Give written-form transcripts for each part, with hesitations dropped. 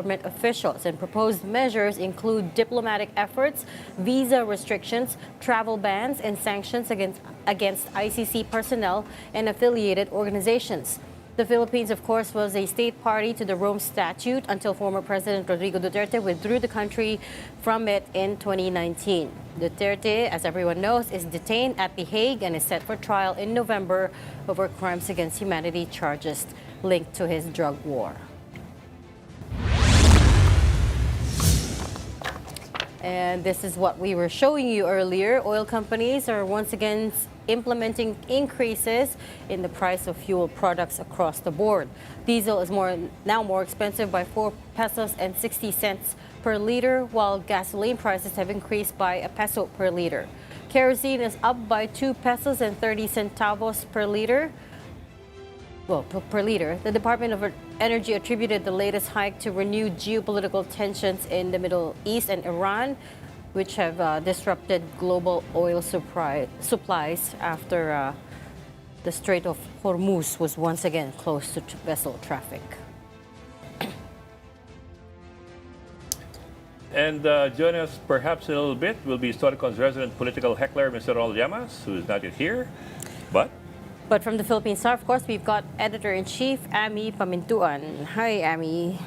government officials, and proposed measures include diplomatic efforts, visa restrictions, travel bans, and sanctions against ICC personnel and affiliated organizations. The Philippines, of course, was a state party to the Rome Statute until former President Rodrigo Duterte withdrew the country from it in 2019. Duterte, as everyone knows, is detained at The Hague and is set for trial in November over crimes against humanity charges linked to his drug war. And this is what we were showing you earlier. Oil companies are once again implementing increases in the price of fuel products across the board. Diesel is now more expensive by 4 pesos and 60 cents per liter, while gasoline prices have increased by a peso per liter. Kerosene is up by 2 pesos and 30 centavos per liter. Per liter. The Department of Energy attributed the latest hike to renewed geopolitical tensions in the Middle East and Iran, which have disrupted global oil supplies after the Strait of Hormuz was once again closed to vessel traffic. And joining us perhaps in a little bit will be Storycon's resident political heckler, Mr. Ronald Llamas, who is not yet here, But from the Philippine Star, of course, we've got Editor-in-Chief Amy Pamintuan. Hi, Amy.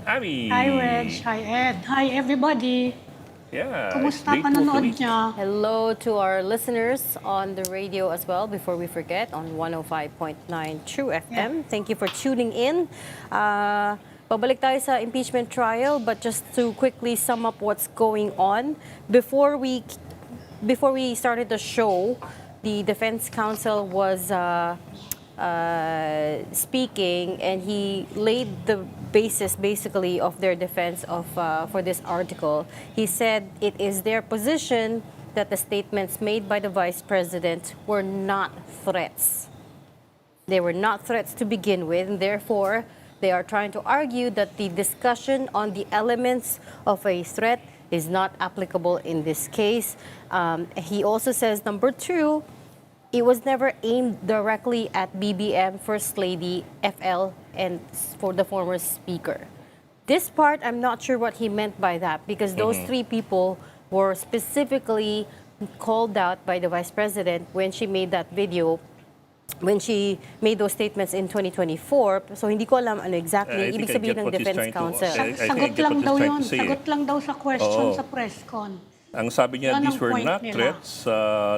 Amy! Hi, Wedge. Hi, Ed. Hi, everybody. Yeah. Kumusta panonood niya? Hello to our listeners on the radio as well, before we forget, on 105.9 True FM. Yeah. Thank you for tuning in. Pabalik tayo sa impeachment trial, but just to quickly sum up what's going on. Before we started the show, the defense counsel was speaking, and he laid the basis basically of their defense for this article. He said it is their position that the statements made by the vice president were not threats. They were not threats to begin with, and therefore they are trying to argue that the discussion on the elements of a threat is not applicable in this case. He also says, number two, it was never aimed directly at BBM, First Lady, FL, and for the former speaker. This part, I'm not sure what he meant by that, because those three people were specifically called out by the Vice President when she made that video, when she made those statements in 2024. So hindi ko alam ano exactly ibig sabihin ng Defense Counsel. Sagot lang daw yun. Sagot lang daw sa question sa press con. Ang sabi niya, these were not threats.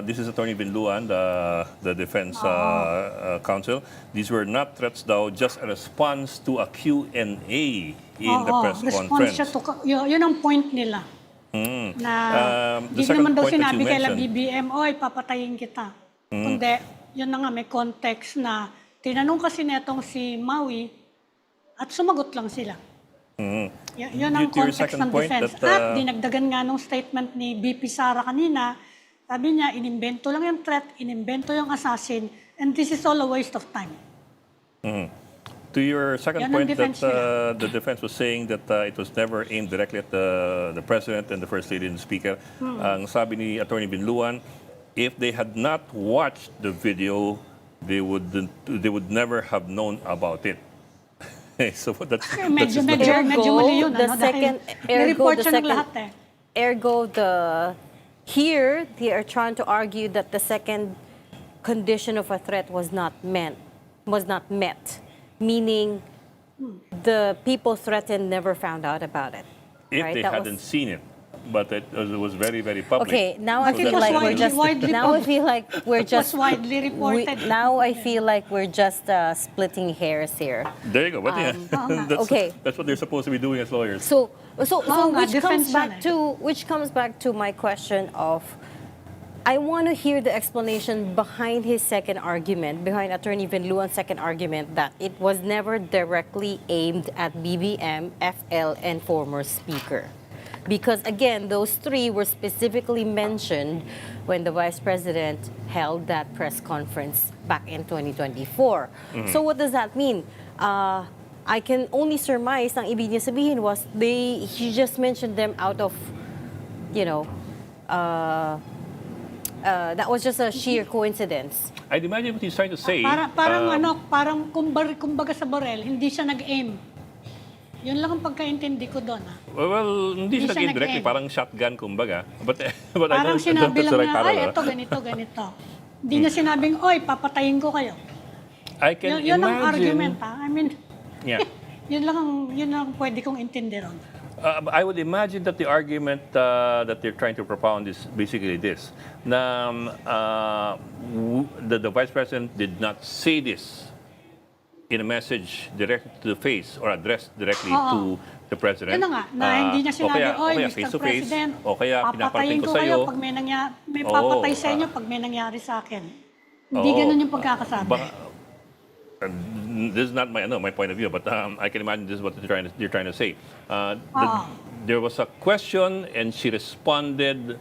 This is Attorney Binluan, the Defense Counsel. These were not threats daw, just a response to a Q&A in the press conference. Yun ang point nila. Na di naman daw sinabi kay BBM, oy, papatayin kita. Kundi, yun na nga, may context na tinanong kasi netong si Maui at sumagot lang sila. Yun ang context ng defense. At dinagdagan nga nung statement ni BP Sara kanina, sabi niya, inimbento lang yung threat, inimbento yung assassin, and this is all a waste of time. To your second point, that the defense was saying that it was never aimed directly at the President and the First Lady and the Speaker. Ang sabi ni Attorney Binluan, if they had not watched the video, they would never have known about it. So that's medyo mali yun. Here they are trying to argue that the second condition of a threat was not met, meaning the people threatened never found out about it. If they hadn't seen it. But it was very, very public. Okay, now I feel like we're just. Now I feel like we're just. Was widely reported. Now I feel like we're just splitting hairs here. There you go. But that's what they're supposed to be doing as lawyers. So which comes back to my question of, I want to hear the explanation behind his second argument, behind Attorney Binluan's second argument, that it was never directly aimed at BBM, FL, and former speaker. Because again, those three were specifically mentioned when the Vice President held that press conference back in 2024. So what does that mean? I can only surmise na ibig niya sabihin was he just mentioned them out of, that was just a sheer coincidence. I'd imagine what he's trying to say. Parang kumbaga sa Borel, hindi siya nag-aim. Yun lang ang pagkaintindi ko doon. Well, hindi siya nag-end directly, nag-end. parang shotgun, kumbaga. But I Parang don't sinabi think lang that's the right na, ay, parallel. ito, ganito, ganito. Hindi niya sinabing, oy, papatayin ko kayo. I can Yun ang imagine. argument, ha? I mean, Yeah. yun lang pwede kong intindi ron. I would imagine that the argument that they're trying to propound is basically this: na the Vice President did not say this in a message directly to the face or addressed directly to the President. Yun na nga, na hindi niya sinabi, oy, Mr. President, o kaya papatayin pinaparating ko ko sa'yo. kayo pag may papatay sa inyo pag may nangyari sa akin. Hindi ganun yung pagkakasabi. This is not my point of view, but I can imagine this is what you're trying to say. There was a question, and she responded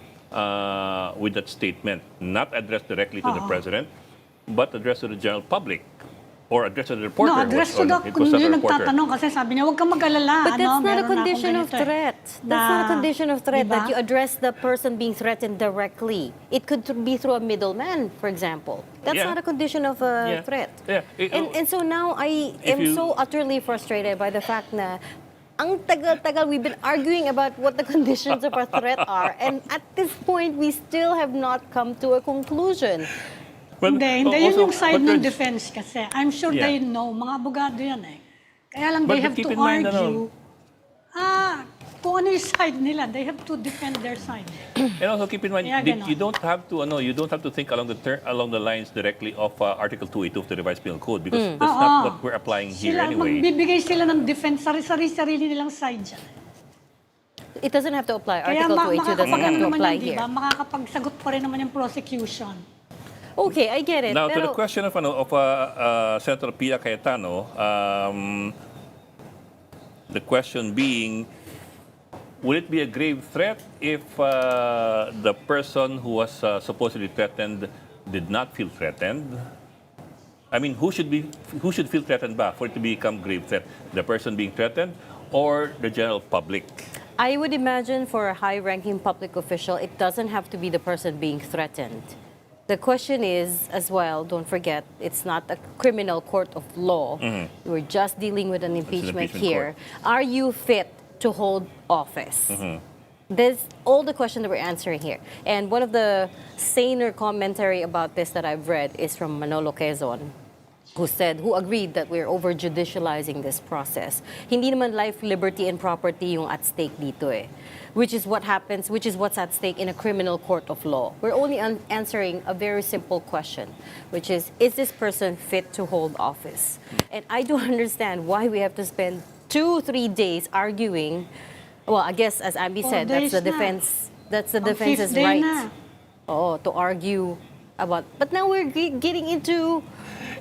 with that statement, not addressed directly to the President, but addressed to the general public. Or addressed to the reporter. No, address to the, kung yun nagtatanong kasi sabi niya, huwag kang mag-alala. But that's not a meron na condition akong of ganito threat. That's not a condition of threat Diba? that you address the person being threatened directly. It could be through a middleman, for example. That's Yeah. not a condition of a threat. Yeah. And so now I am so utterly frustrated by the fact na ang tagal-tagal, we've been arguing about what the conditions of a threat are. And at this point, we still have not come to a conclusion. Hindi, yun also, yung side but ng there's- defense kasi. I'm sure Yeah. they know, mga abogado yan eh. Kaya lang But they have keep to in mind, argue. Kung ano yung side nila, they have to defend their side. And also keep in mind, Kaya ganon. you don't have to think along the lines directly of Article 282 of the Revised Penal Code, because that's not what we're applying here anyway. Magbibigay sila ng defense, sarili nilang side dyan. It doesn't have to apply. Kaya Article 282 doesn't have to naman apply yan, here. diba? Makakapagsagot pa rin naman yung prosecution. Okay, I get it. Now, to the Pero- question of Senator Pia Cayetano, the question being, would it be a grave threat if the person who was supposedly threatened did not feel threatened? I mean, who should feel threatened ba for it to become grave threat? The person being threatened or the general public? I would imagine for a high-ranking public official, it doesn't have to be the person being threatened. The question is, as well, don't forget, it's not a criminal court of law. We're just dealing with an impeachment impeachment here. Are you fit to hold office? That's all the question that we're answering here. And one of the saner commentary about this that I've read is from Manolo Quezon, who agreed that we're over-judicializing this process. Hindi naman life, liberty, and property yung at stake dito eh. Which is what's at stake in a criminal court of law. We're only answering a very simple question, which is this person fit to hold office? And I don't understand why we have to spend 2-3 days arguing. Well, I guess, as Ambi said, that's the days na. defense. That's the Ang defense's fifth day right. na. To argue about. But now we're getting into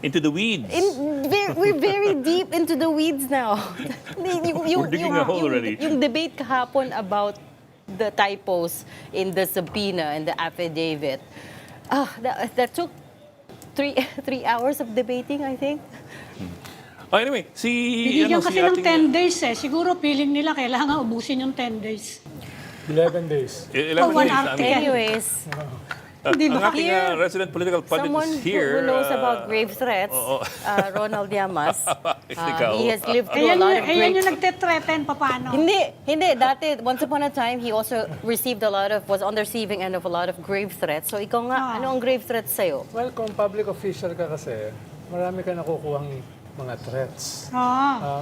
Into the weeds. we're very deep into the weeds now. We're digging a hole already. Yung debate kahapon about the typos in the subpoena and the affidavit. That took 3 hours of debating, I think. Anyway, Bigyan kasi ng 10 days eh. Siguro feeling nila kailangan ubusin yung 10 days. 11 days. 11 one days. article. Anyways, Hindi Ang ba? ating Here, resident political pundit someone is here. who knows about grave threats, Ronald Llamas, Ikaw. he has lived through a Ayan lot of yung grave nagte-threaten, paano? Hindi. Dati, once upon a time, he also received was on the receiving end of a lot of grave threats. So ikaw nga, ano ang grave threats sa'yo? Well, kung public official ka kasi, marami ka nakukuhang mga threats.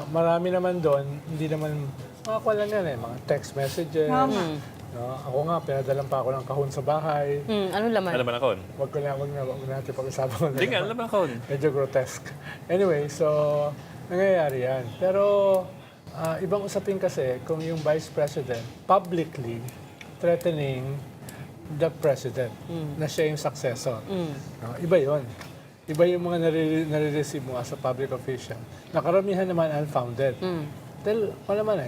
Marami naman doon, hindi naman, makakuha lang yan mga text messages. No? Ako nga, pinadalan pa ako ng kahon sa bahay. Ano laman? Alam mo na kon? Wag natin pag-usapan. Hindi nga, alam mo na kon. Medyo grotesque. Anyway, so, nangyayari yan. Pero, ibang usapin kasi kung yung Vice President publicly threatening the President na siya yung successor. No? Iba yon. Iba yung mga nare-receive mo as a public official. Nakaramihan naman unfounded. Dahil, naman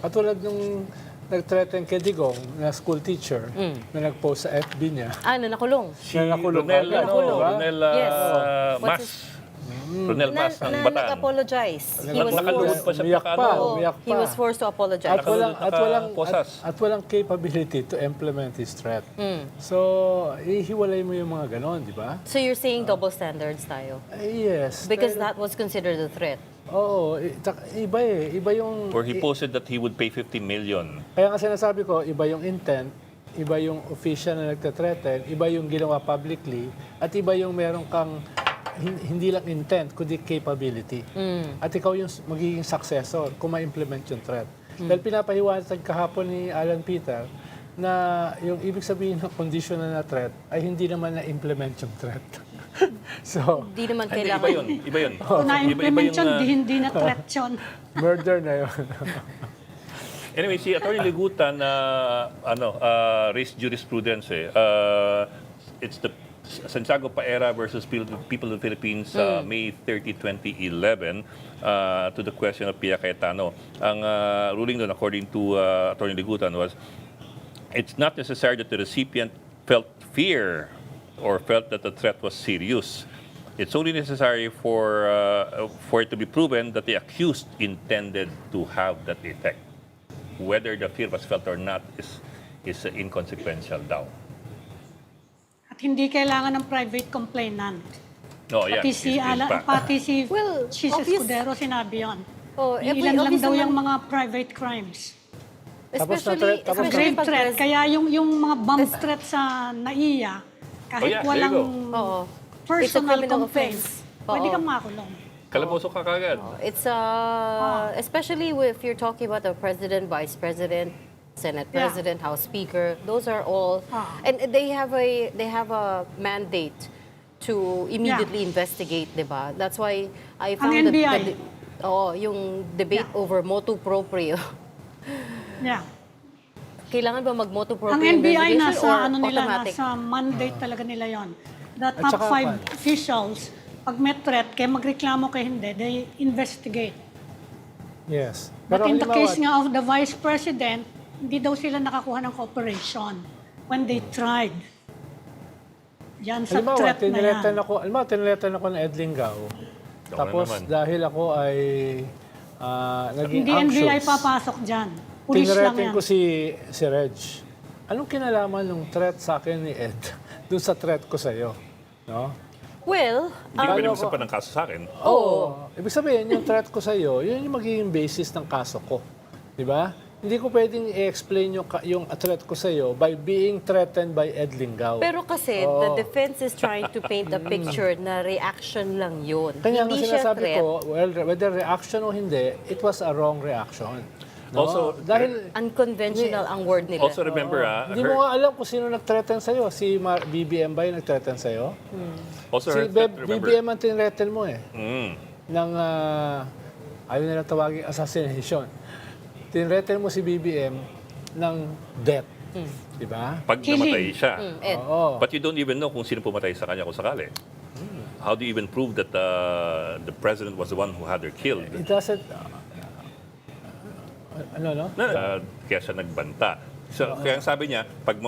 katulad nung nag-threaten kay Digong na school teacher na nag-post sa FB niya. Nakulong. Na nakulong Ronel, agad, diba? Ronel Yes. What's Mas. Ronel Mas ng Bataan. Nag-apologize. He was Nakalugod forced. pa siya Umiyak pa. pa, ano. umiyak He pa. was forced to apologize. Posas. At walang capability to implement his threat. So, ihiwalay mo yung mga ganon, di ba? So you're saying double standards tayo? Yes. Because dahil- that was considered a threat. Oo, iba eh. Iba yung... Or he posted that he would pay 50 million. Kaya nga sinasabi ko, iba yung intent, iba yung official na nagtathreaten, iba yung ginawa publicly, at iba yung meron kang hindi lang intent, kundi capability. At ikaw yung magiging successor kung ma-implement yung threat. Dahil pinapahiwatig kahapon ni Alan Peter na yung ibig sabihin ng conditional na threat ay hindi naman na-implement yung threat. So, Di naman Hindi, kailangan. iba yun. Kung na-implement yun, uh, hindi na threat yun. murder na yun. Anyway, si Atty. Ligutan raised jurisprudence it's the Santiago Paera versus People of the Philippines, May 30, 2011, to the question of Pia Cayetano. Ang ruling doon, according to Atty. Ligutan, was it's not necessary that the recipient felt fear or felt that the threat was serious. It's only necessary for it to be proven that the accused intended to have that effect. Whether the fear was felt or not is inconsequential daw. At hindi kailangan ng private complainant. No, yeah. Pati si, Well, si obvious- Escudero sinabi yun. Oh, Ilan lang obvious daw naman- yung mga private crimes. Especially, Tapos na- Grave pag threat. Kaya yung mga bomb threat sa NAIA, kahit there you walang go. Oo. It's a personal criminal complaint, offense. pwede Oo. kang makulong. Kalaboso ka kagad. It's especially if you're talking about the president, vice president, Senate Yeah. president, House Speaker. Those are all, and they have a mandate to immediately investigate, diba? That's why I found NBI. yung debate Yeah. over motu proprio. Yeah. Kailangan ba mag motu proprio Ang NBI investigation or nasa ano nila, automatic? nasa mandate talaga nila yon. The At top saka 5 pan. officials, pag may threat, kaya magreklamo kay hindi, they investigate. Yes. But in the halimbawa, case nga of the vice president, hindi daw sila nakakuha ng cooperation when they tried. Yan sa halimbawa, threat na yan. tiniretan ako ng Ed Lingao. Ikaw Tapos na naman. dahil ako ay naging Hindi anxious, NBI papasok dyan. Pulis lang tinretin yan. ko si Reg. Anong kinalaman ng threat sa akin ni Ed dun sa threat ko sa'yo? No? Well, Hindi ko pwede magsampan ng kaso sa akin. Oo. Ibig sabihin, yung threat ko sa'yo, yun yung magiging basis ng kaso ko. Di ba? Hindi ko pwedeng i-explain yung threat ko sa'yo by being threatened by Ed Lingao. pero kasi the defense is trying to paint a picture na reaction lang yun. Kaya nga Hindi siya sinasabi threat. ko, well, whether reaction o hindi, it was a wrong reaction. No? Also, dahil Unconventional ang word nila. Also remember, hindi mo nga alam kung sino nag-threaten sa'yo. Si BBM ba yung nag-threaten sa'yo? also Si remember, BBM ang tinreaten mo eh. Mm. Ng, ayaw nila tawagin assassination. Tinreaten mo si BBM ng death. Di ba? Pag Killing. namatay siya. Ed. Oo. But you don't even know kung sino pumatay sa kanya kung sakali. How do you even prove that the president was the one who had her killed? It doesn't... ano? Kaya siya nagbanta. So, kaya ang sabi niya, pag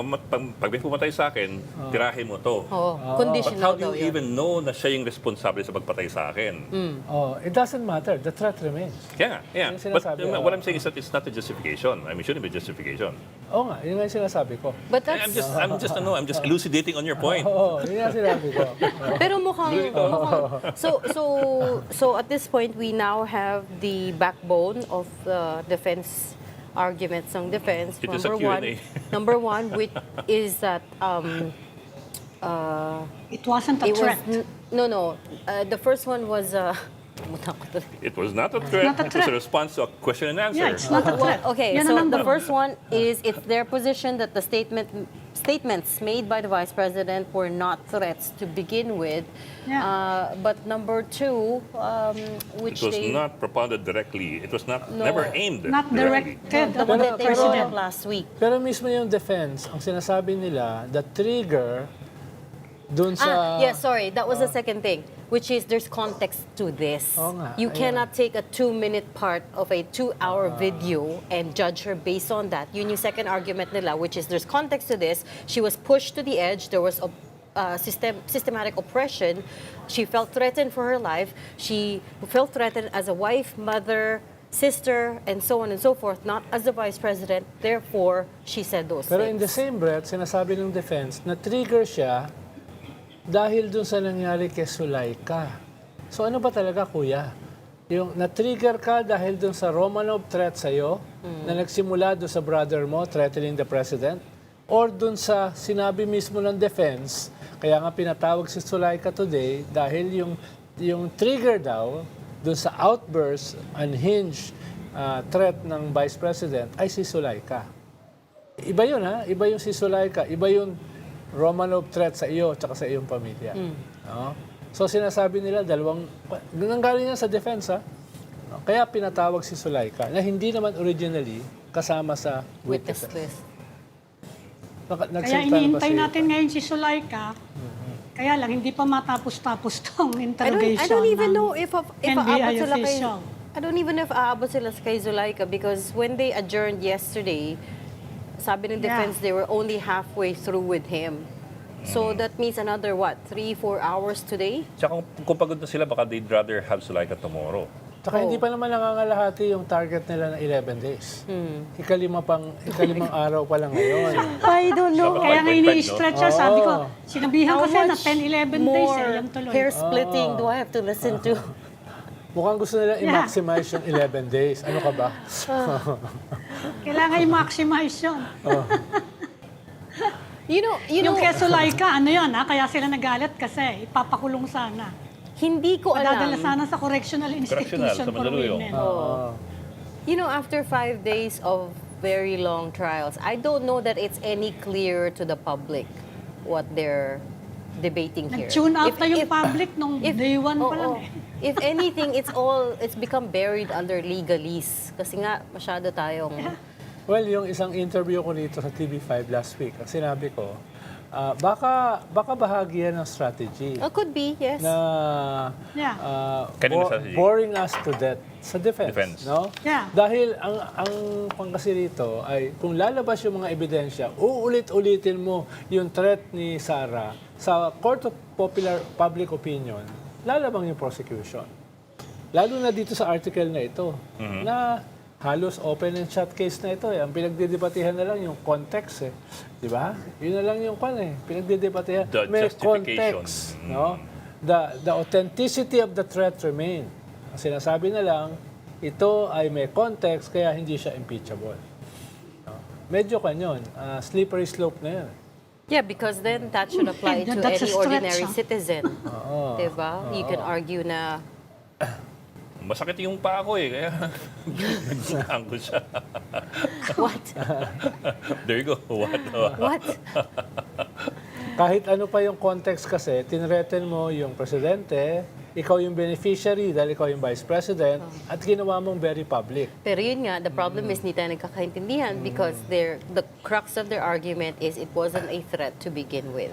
may pumatay sa akin, tirahin mo to. Oo, But conditional how do daw you yun. even know na siya yung responsable sa pagpatay sa akin? Oh, it doesn't matter. The threat remains. Yeah, yeah. Yung But sinasabi, what I'm saying is that it's not a justification. I mean, it shouldn't be justification. Oo nga, yun nga yung sinasabi ko. But that's, I'm just elucidating on your point. Oo, yun nga sinabi ko. pero mukhang so at this point we now have the backbone of the defense arguments ng defense. It is a Q&A. Number one, which is that It wasn't a it was threat. no. The first one was kalimutan ko tuloy. It was not a threat. not a It was a threat. response to a question and answer. Yeah, it's not a threat. Okay, Yan so ang the number first one is it's their position that the statements made by the vice president were not threats to begin with. Yeah. But number two, which It was they not propounded directly. It was No. never aimed Not directly. directed the at one the that they brought up president. last week. Pero mismo yung defense, ang sinasabi nila, the trigger dun sa... Sorry, that was the second thing, which is there's context to this. Oo nga, You ayan. cannot take a 2-minute part of a 2-hour video and judge her based on that. Yun yung second argument nila, which is there's context to this. She was pushed to the edge. There was systematic oppression. She felt threatened for her life. She felt threatened as a wife, mother, sister, and so on and so forth, not as the vice president. Therefore, she said those Pero in things. the same breath, sinasabi ng defense na trigger siya dahil dun sa nangyari kay Sulaika. So ano ba talaga, kuya? Yung na-trigger ka dahil dun sa Romanov threat sa'yo, na nagsimula dun sa brother mo threatening the president, or dun sa sinabi mismo ng defense, kaya nga pinatawag si Zulaika today dahil yung trigger daw dun sa outburst, unhinged threat ng Vice President ay si Zulaika. Iba yun ha, iba yung si Zulaika, iba yung Romanov threat sa iyo at sa iyong pamilya. No? So sinasabi nila nanggaling yan sa defense ha. No? Kaya pinatawag si Zulaika na hindi naman originally kasama sa Witness witnesses. list. Kaya iniintay natin ngayon si Zulaika. Kaya lang, hindi pa matapos-tapos tong interrogation. I don't even ng know if NBI aabot sila kay... official. I don't even know if aabot sila kay Zulaika because when they adjourned yesterday, sabi ng defense they were only halfway through with him. So that means another, 3-4 hours today? Tsaka kung pagod na sila, baka they'd rather have Zulaika tomorrow. Tsaka hindi pa naman nangangalahati yung target nila na 11 days. Ikalimang araw pa lang ngayon. I don't know. Kaya nga ini-stretch siya, sabi ko, sinabihan ko How siya na much 10-11 days more yan tuloy. hair splitting do I have to listen to? Mukhang gusto nila i-maximize yung 11 days. Ano ka ba? Kailangan i-maximize yun. You know, Yung kay Zulaika, ano yun ha? Kaya sila nagalit kasi ipapakulong sana. hindi ko Dadala alam. sana sa correctional institution sa for Mandaluyong. women. You know, after 5 days of very long trials, I don't know that it's any clearer to the public what they're debating here. Nag-tune out na yung public nung day one pa lang eh. If anything, it's become buried under legalese. Kasi nga, masyado tayong... Well, yung isang interview ko dito sa TV5 last week, sinabi ko, baka bahagi yan ng strategy Could be, yes. na Kanina strategy? boring us to death sa defense. No? Yeah. Dahil ang pangkasi rito ay kung lalabas yung mga ebidensya, uulit-ulitin mo yung threat ni Sara sa Court of Public Opinion, lalabang yung prosecution. Lalo na dito sa article na ito, na halos open and shut case na ito. Ang pinagdidebatehan na lang yung context. Di ba? Yun na lang yung pinagdidebatehan. The May justification. context. No? The authenticity of the threat remain. Ang sinasabi na lang, ito ay may context kaya hindi siya impeachable. No? Medyo kanyon. Slippery slope na yan. Yeah, because then that should apply to That's a any stretch, ordinary huh? citizen. Diba? You can argue na... Masakit yung paa ko eh, kaya nagsikaan ko siya. What? There you go. What? Kahit ano pa yung context kasi, tinreten mo yung presidente, ikaw yung beneficiary dahil ikaw yung vice president, at ginawa mong very public. Pero yun nga, the problem is hindi tayo nagkakaintindihan because the crux of their argument is it wasn't a threat to begin with.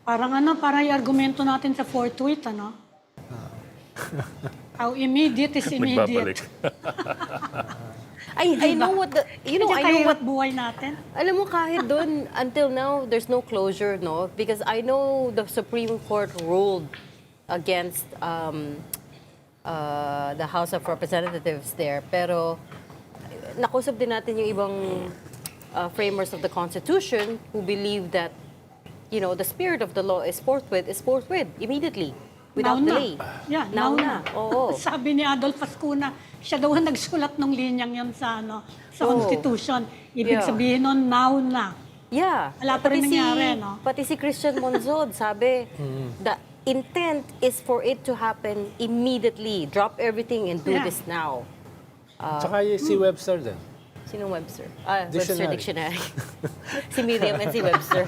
Parang yung argumento natin sa fourth tweet, ano? How immediate is Nagbabalik. immediate. I know what I know what buhay natin. alam mo kahit doon until now there's no closure, no, because I know the Supreme Court ruled against the House of Representatives there, pero nakusap din natin yung ibang framers of the Constitution who believe that the spirit of the law is forthwith immediately without Now na. delay. Yeah, now na. Oo. Sabi ni Adolf Ascuna, siya daw ang nagsulat ng linyang yun sa Constitution. Ibig sabihin nun, now na. Yeah. Wala pa rin nangyari, no? Pati si Christian Monzod, sabi, the intent is for it to happen immediately. Drop everything and do this now. Tsaka si Webster din. Sinong Webster? Webster Dictionary. Dictionary. Si Miriam and si Webster.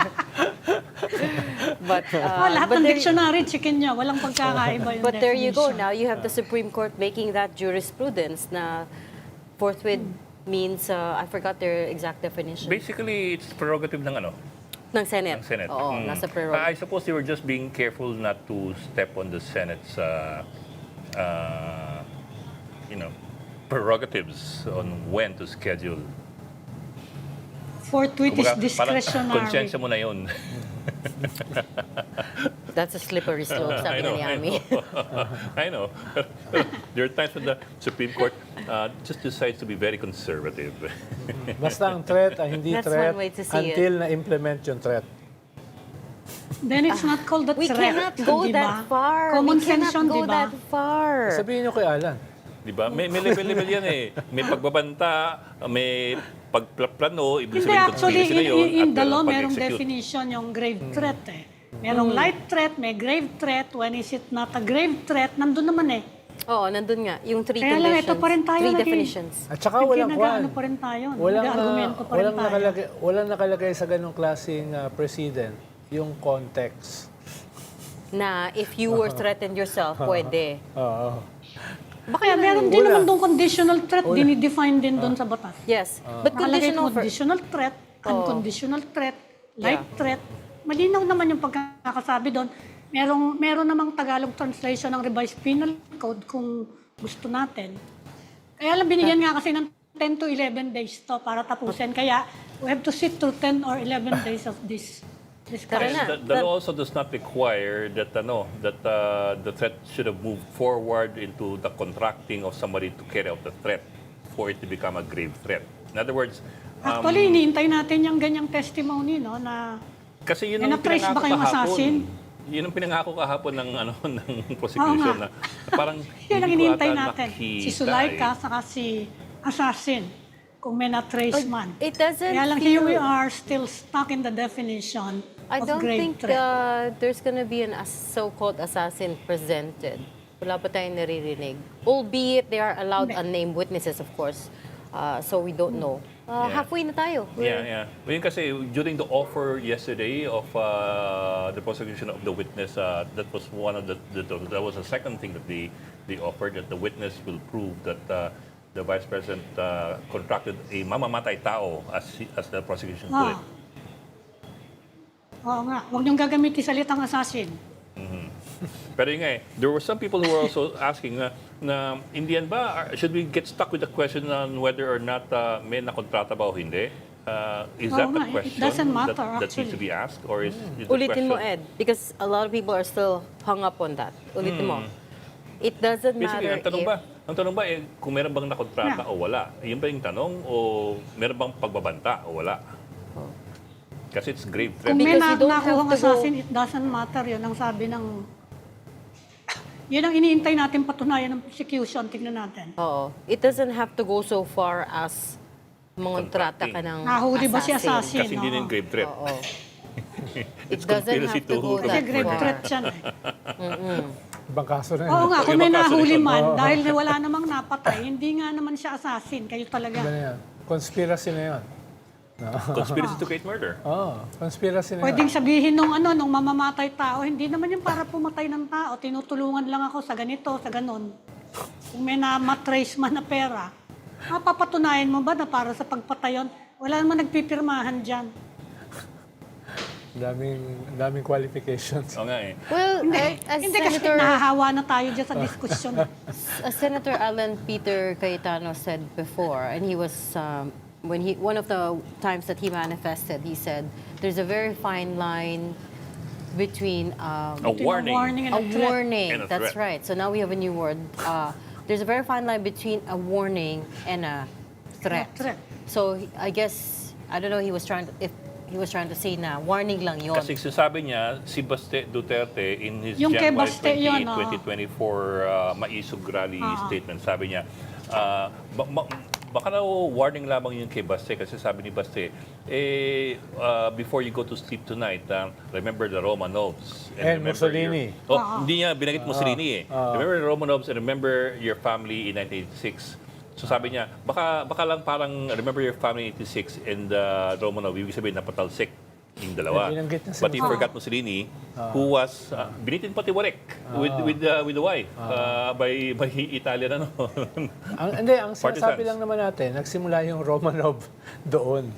But, Lahat but ng there- dictionary, chicken niya. Walang pagkakaiba yung But there you go. definition. Now you have the Supreme Court making that jurisprudence na forthwith means, I forgot their exact definition. Basically, it's prerogative ng Ng Senate. ng Senate. Oo, nasa prerogative. I suppose they were just being careful not to step on the Senate's, prerogatives on when to schedule. Fourth tweet is Kumbaga, discretionary. Parang konsensya mo na yun. That's a slippery slope, sabi ni Ami. I know. There are times when the Supreme Court just decides to be very conservative. Basta ang threat ay hindi That's threat one way to see it. until na-implement yung threat. then it's not called a We threat. cannot go di ba? that far. Common We sense cannot yun, go di ba? that far. Sabihin nyo kay Alan. Di ba? May level-level yan eh. May pagbabanta, may pagplano, ibig Hindi, sabihin actually, conspiracy na yun, in at the law, meron merong pag-execute. definition yung grave threat eh. Merong light threat, may grave threat. When is it not a grave threat? Nandun naman eh. Oo, nandun nga. Yung three Kaya lang, conditions. ito pa rin tayo Three naging- definitions. At saka walang Nag-ano pa rin tayo. Nag-argumento pa rin walang tayo. walang nakalagay sa ganong klaseng precedent yung context. Na if you were threatened yourself, pwede. Oo. Kaya meron din naman doon conditional threat, dinidefine din doon sa batas. Yes. But Nakalagay conditional for... conditional threat, unconditional threat, light threat. Malinaw naman yung pagkakasabi doon. Meron namang Tagalog translation ng Revised Penal Code kung gusto natin. Kaya lang binigyan nga kasi ng 10 to 11 days to para tapusin. Kaya we have to sit through 10 or 11 days of this discussion. Tara na. The law also does not require that the threat should have moved forward into the contracting of somebody to carry out the threat for it to become a grave threat. In other words, Actually, iniintay natin yung ganyang testimony, no, na kasi yun ang na-trace ba pinangako kayong assassin? Yun ang pinangako kahapon ng ng prosecution Oo nga. na parang Yan ang hindi ko iniintay ata natin. nakita Si Sulaika, eh. saka si assassin, kung may na-trace man. It doesn't Kaya lang here we are still stuck in the definition I of don't grave think threat. there's gonna be an so-called assassin presented. Wala pa tayong naririnig. Albeit they are allowed unnamed witnesses, of course. So we don't know. Yeah. Halfway na tayo. Yeah. Well, yun kasi during the offer yesterday of the prosecution of the witness, that was one of that was the second thing that they offered, that the witness will prove that the Vice President contracted a mamamatay tao as the prosecution put it. Oo nga, huwag niyong gagamitin salitang assassin. Pero yun nga there were some people who were also asking na in the end ba, should we get stuck with the question on whether or not may nakontrata ba o hindi? Is that Oo the nga, it question doesn't matter, that needs to actually. be asked? Or is the Ulitin mo, question... Ed. Because a lot of people are still hung up on that. Ulitin mo. It doesn't Basically, matter ang tanong ba kung meron bang nakontrata o wala? Yun ba yung tanong? O meron bang pagbabanta o wala? Kasi it's grave threat. Kung may Because you don't have nakuhang to go- assassin, it doesn't matter. Yun ang sabi ng... Yan ang iniintay natin patunayan ng prosecution. Tignan natin. Oo. It doesn't have to go so far as mangontrata ka ng Nahuli ba si assassin? Kasi hindi na yung grave threat. Oo. It's It doesn't conspiracy have to go Kasi that grave far. threat yan eh. Ibang kaso na yun. Oo nga, kung may Ibang kaso nahuli yun. man, dahil wala namang napatay, hindi nga naman siya assassin. Kayo talaga. Iba na yan. Conspiracy na yun. Conspiracy to create murder. Conspiracy na Pwedeng yun. sabihin nung mamamatay tao, hindi naman yung para pumatay ng tao. Tinutulungan lang ako sa ganito, sa ganon. Kung may na-matrace man na pera, papatunayan mo ba na para sa pagpatay yun? Wala naman nagpipirmahan dyan. Daming qualifications. Oo nga eh. Well, as Hindi kasi Senator, nahahawa na tayo dyan sa diskusyon. as Senator Alan Peter Cayetano said before, and he was one of the times that he manifested, he said there's a very fine line between A warning. warning and a a threat. warning. And a That's threat. right. So now we have a new word. There's a very fine line between a warning and a threat. A threat. So I guess I don't know. He was trying to say na warning lang yon. Kasi sinasabi niya, si Baste Duterte in his Yung kay January Baste yun, 2024 Maisog Rally statement, sabi niya, baka raw warning lamang yung kay Baste kasi sabi ni Baste, before you go to sleep tonight, remember the Romanovs. And remember Mussolini. Hindi niya binanggit Mussolini eh. Remember the Romanovs and remember your family in 1986. So sabi niya, baka lang parang remember your family in 1986 and Romanov, ibig sabihin napatalsik yung dalawa. Binanggit niya si But he forgot Mussolini, who was binitin pati Warek with the wife by Italian Ang sinasabi Partisans. lang naman natin, nagsimula yung Romanov doon.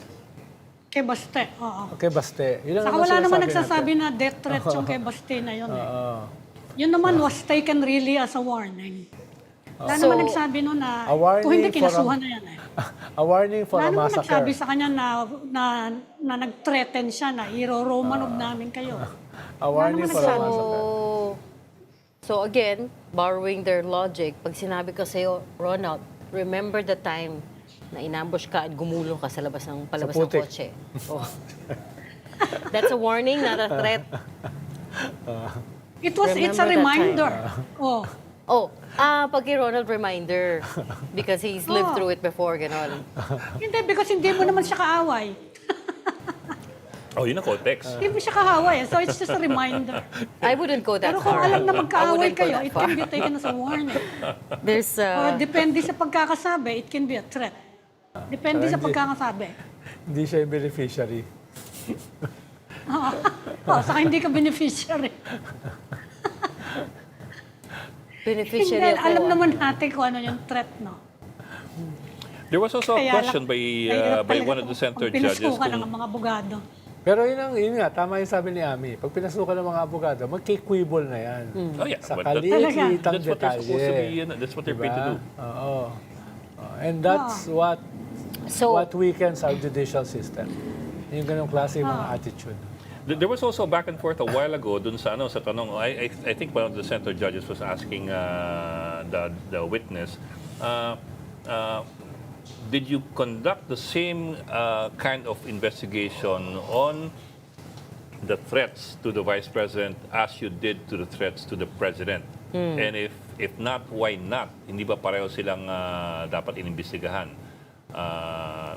Kay Baste, oo. Okay, Baste. Yun lang Saka naman wala naman sinasabi nagsasabi natin. na death threat yung kay Baste na yun eh. Oo. Yun naman was taken really as a warning. Wala So, naman nagsabi nun na, a warning kung hindi for a- kinasuhan na yan eh. A warning for Wala a naman nagsabi massacre. sa kanya na nag-threaten siya na iro-Romanov namin kayo. A warning naman for a nagsabi. massacre. So again, borrowing their logic, pag sinabi ko sa'yo, Ronald, remember the time na inambush ka at gumulong ka sa labas ng palabas ng putik. kotse. Oh. That's a warning, not a threat. It's a Remember that reminder. Oh. Oh, pag kay Ronald, reminder. Because he's lived through it before, ganon. Hindi, because hindi mo naman siya kaaway. Oh, yun ang context. Hindi mo siya kaaway. So it's just a reminder. I wouldn't go that Pero kung far. alam na I magkaaway wouldn't go kayo, that it far. can be taken as a warning. There's, Or depende sa pagkakasabi, it can be a threat. Depende sa pagkakasabi. Hindi siya yung beneficiary. Saka hindi ka beneficiary. beneficiary Hindi, ako. alam naman natin kung ano yung threat, no? There was also a Kaya question by one of the center judges. Pinasukan ng kung- mga abogado. Pero yun nga, tama yung sabi ni Ami. Pag pinasukan ng mga abogado, magkikwibol na yan. Oh, yeah. Sa But that- kaliit-litang that's what they're supposed to be, detalye. that's what they're paid to do. Oo. And that's what So, weakens our judicial system. Yung ganong klase yung mga attitude. There was also back and forth a while ago dun sa tanong. I think one of the center judges was asking the witness, did you conduct the same kind of investigation on the threats to the vice president as you did to the threats to the president? And if not, why not? Hindi ba pareho silang dapat inimbestigahan?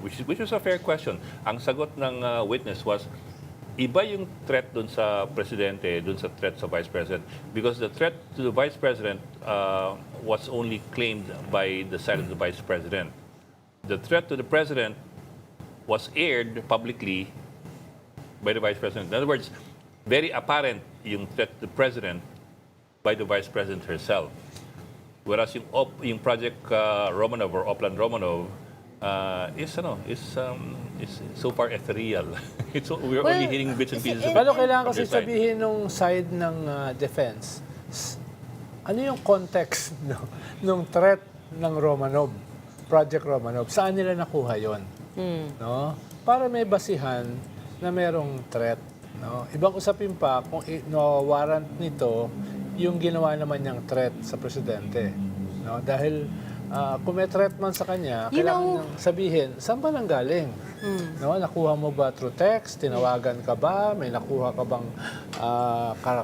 Which was a fair question. Ang sagot ng witness was, iba yung threat dun sa presidente, dun sa threat sa vice president. Because the threat to the vice president was only claimed by the side of the vice president. The threat to the president was aired publicly by the vice president. In other words, very apparent yung threat to the president by the vice president herself. Whereas yung project Romanov or Oplan Romanov is so far ethereal. We're only hearing bits and pieces. Pero kailangan of kasi their side. sabihin nung side ng defense, ano yung context nung threat ng Romanov, Project Romanov, saan nila nakuha yon? No? Para may basihan na merong threat. No? Ibang usapin pa kung warrant nito yung ginawa naman niyang threat sa presidente. No? Dahil kung may threat man sa kanya, kailangan niyang sabihin, saan ba nang galing? No? Nakuha mo ba through text? Tinawagan ka ba? May nakuha ka bang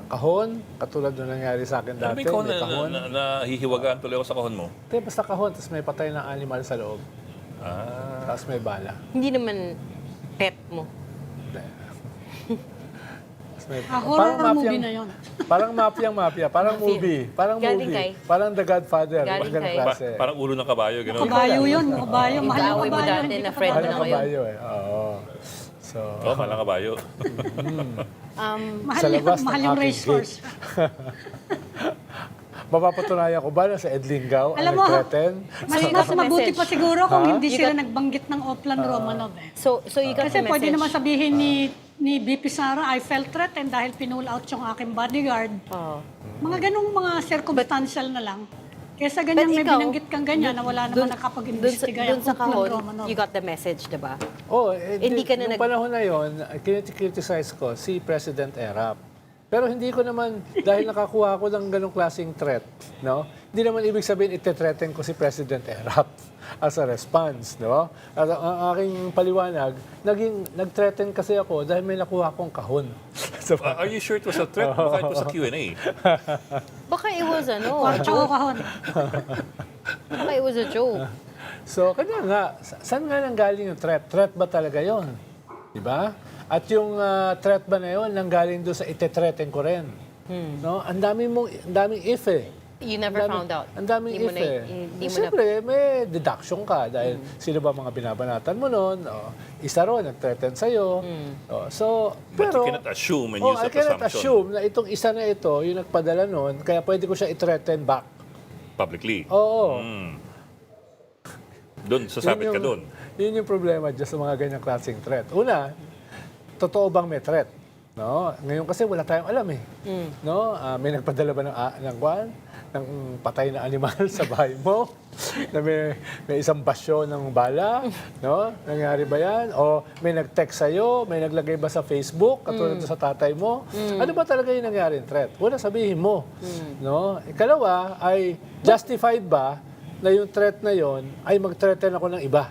kahon? Katulad na nangyari sa akin dati, May kahon may kahon. na hihiwagaan tuloy ako sa kahon mo? Hindi, basta kahon, tapos may patay na animal sa loob. Tapos may bala. hindi naman pet mo. Tapos may, Horror movie na yun. Parang mafia, parang movie. Parang Galing movie. kay? Parang The Godfather. Galing Ganang kay? klase. Parang ulo ng kabayo, gano'n. Kabayo yun, kabayo. Mahal Ikaw, ang mo kabayo. dati hindi na ka friend mo kabayo. na ngayon. kabayo eh. Oo. So, Oh, malang kabayo. Mahal Sa yung, labas ng mahal yung aking racehorse. mapapatunayan ko ba na sa Edlingao ang Alam mo, nag-threaten? Mas mabuti message. pa siguro kung hindi You sila got- nagbanggit ng Oplan Romanov eh. So you got Kasi the pwede message. naman sabihin ni BP Sara, I felt threatened dahil pinull out yung aking bodyguard. Oh. Mga ganong mga circumstantial na lang. Kesa ganyan But may ikaw, binanggit kang ganyan na wala naman nakapag-imbestiga Dun yung sa Oplan kahon, Romanov. you got the message, diba? Oh, Hindi ka na nung panahon na yon, criticize ko si President Erap. Pero hindi ko naman, dahil nakakuha ko ng ganong klaseng threat, no? Hindi naman ibig sabihin ite-threaten ko si President Erap as a response, no? At ang aking paliwanag, nag-threaten kasi ako dahil may nakuha akong kahon. So, Are you sure it was a threat? Baka it was a Q&A. Baka it was Kwartso kahon. baka it was a joke. So, kanya nga, saan nga nang galing yung threat? Threat ba talaga yon? Diba? At yung threat ba na yun, nanggaling doon sa ite-threaten ko rin. No? Ang daming if eh. You never found out. Ang daming Hindi mo if na- eh. hindi mo na- Siyempre, may deduction ka dahil sino ba mga binabanatan mo noon? O, isa ron, nag-threaten sa'yo. O, so, But pero, you cannot assume and oh, use I that cannot assumption assume na itong isa na ito, yung nagpadala noon, kaya pwede ko siya i-threaten back. publicly. Oo. Doon, sasabit ka doon. Yun yung problema dyan sa mga ganyang klaseng threat. Una, totoo bang may threat? No? Ngayon kasi wala tayong alam eh. No? May nagpadala ba ng patay na animal sa bahay mo? Na may isang basyo ng bala? No? Nangyari ba yan? O may nag-text sa'yo? May naglagay ba sa Facebook? Katulad sa tatay mo? Ano ba talaga yung nangyaring threat? Una, sabihin mo. No? Ikalawa, ay justified ba na yung threat na yon ay mag-threaten ako ng iba?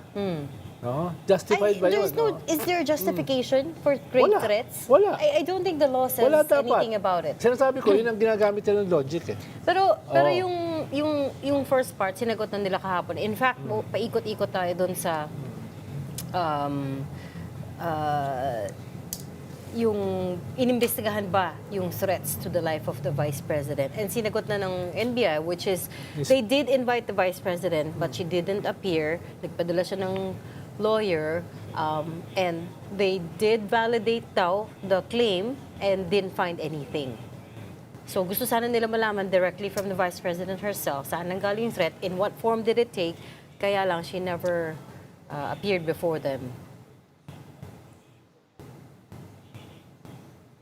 No? Justified ba yun? No? Is there a justification for grave Wala. threats? Wala. I don't think the law says Wala dapat. anything about it. Sinasabi ko, yun ang ginagamit nila ng logic eh. Pero Oo. yung first part sinagot na nila kahapon. In fact, paikot-ikot tayo doon sa yung inimbestigahan ba yung threats to the life of the Vice President. And sinagot na ng NBI, which is, they did invite the Vice President, but she didn't appear. Nagpadala siya ng lawyer, and they did validate daw the claim and didn't find anything. So gusto sana nila malaman directly from the Vice President herself, saan nanggaling yung threat, in what form did it take, kaya lang she never appeared before them.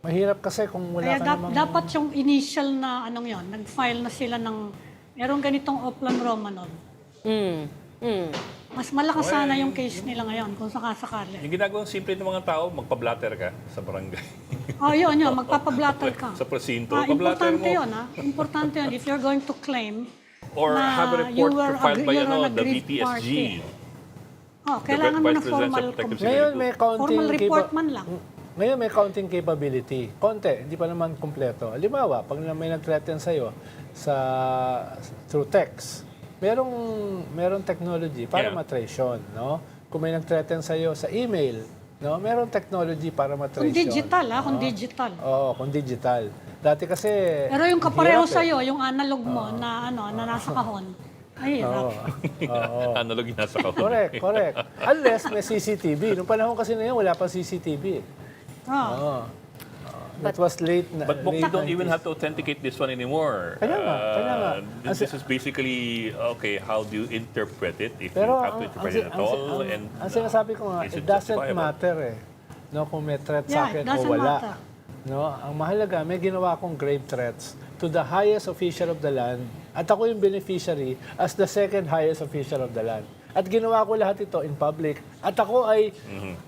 Mahirap kasi kung wala Kaya ka namang... dapat yung initial na anong yon, nag-file na sila ng merong ganitong Oplan Romanov. Mas malakas sana yung case nila ngayon kung sakasakali. Yung ginagawang simple ng mga tao, magpa-blatter ka sa barangay. Yun, magpapablatter ka. Sa presinto, pa-blatter Importante mo. yun, ha? Importante yun. If you're going to claim Or na have a you report were filed by you're an the aggrieved BPSG. party. Kailangan mo Vice na Presidential formal Protective complaint. Ngayon may counting... Formal report man lang. Ngayon may counting capability. Konti, hindi pa naman kumpleto. Halimbawa, pag may nag-threaten sa'yo through text, merong technology para matrace yun, no? Kung may nag-threaten sa'yo sa email, no? Merong technology para matrace Kung yun. digital, kung digital. Oo, kung digital. Dati kasi... Pero yung kapareho hirap eh. sa'yo, yung analog mo na nasa kahon, ay hirap. Oo. Analogy nasa kahon. Correct. Unless may CCTV. Noong panahon kasi na yun, wala pa CCTV. Oo. That was late na. But late you don't even 90s. have to authenticate this one anymore. Kaya nga. This is basically, okay, how do you interpret it, if Pero you have to interpret it at all? And ang sinasabi ko nga, is it doesn't justifiable? matter eh. No, kung may threat Yeah, sa akin it o doesn't wala. matter. No, ang mahalaga, may ginawa akong grave threats to the highest official of the land at ako yung beneficiary as the second highest official of the land. At ginawa ko lahat ito in public at ako ay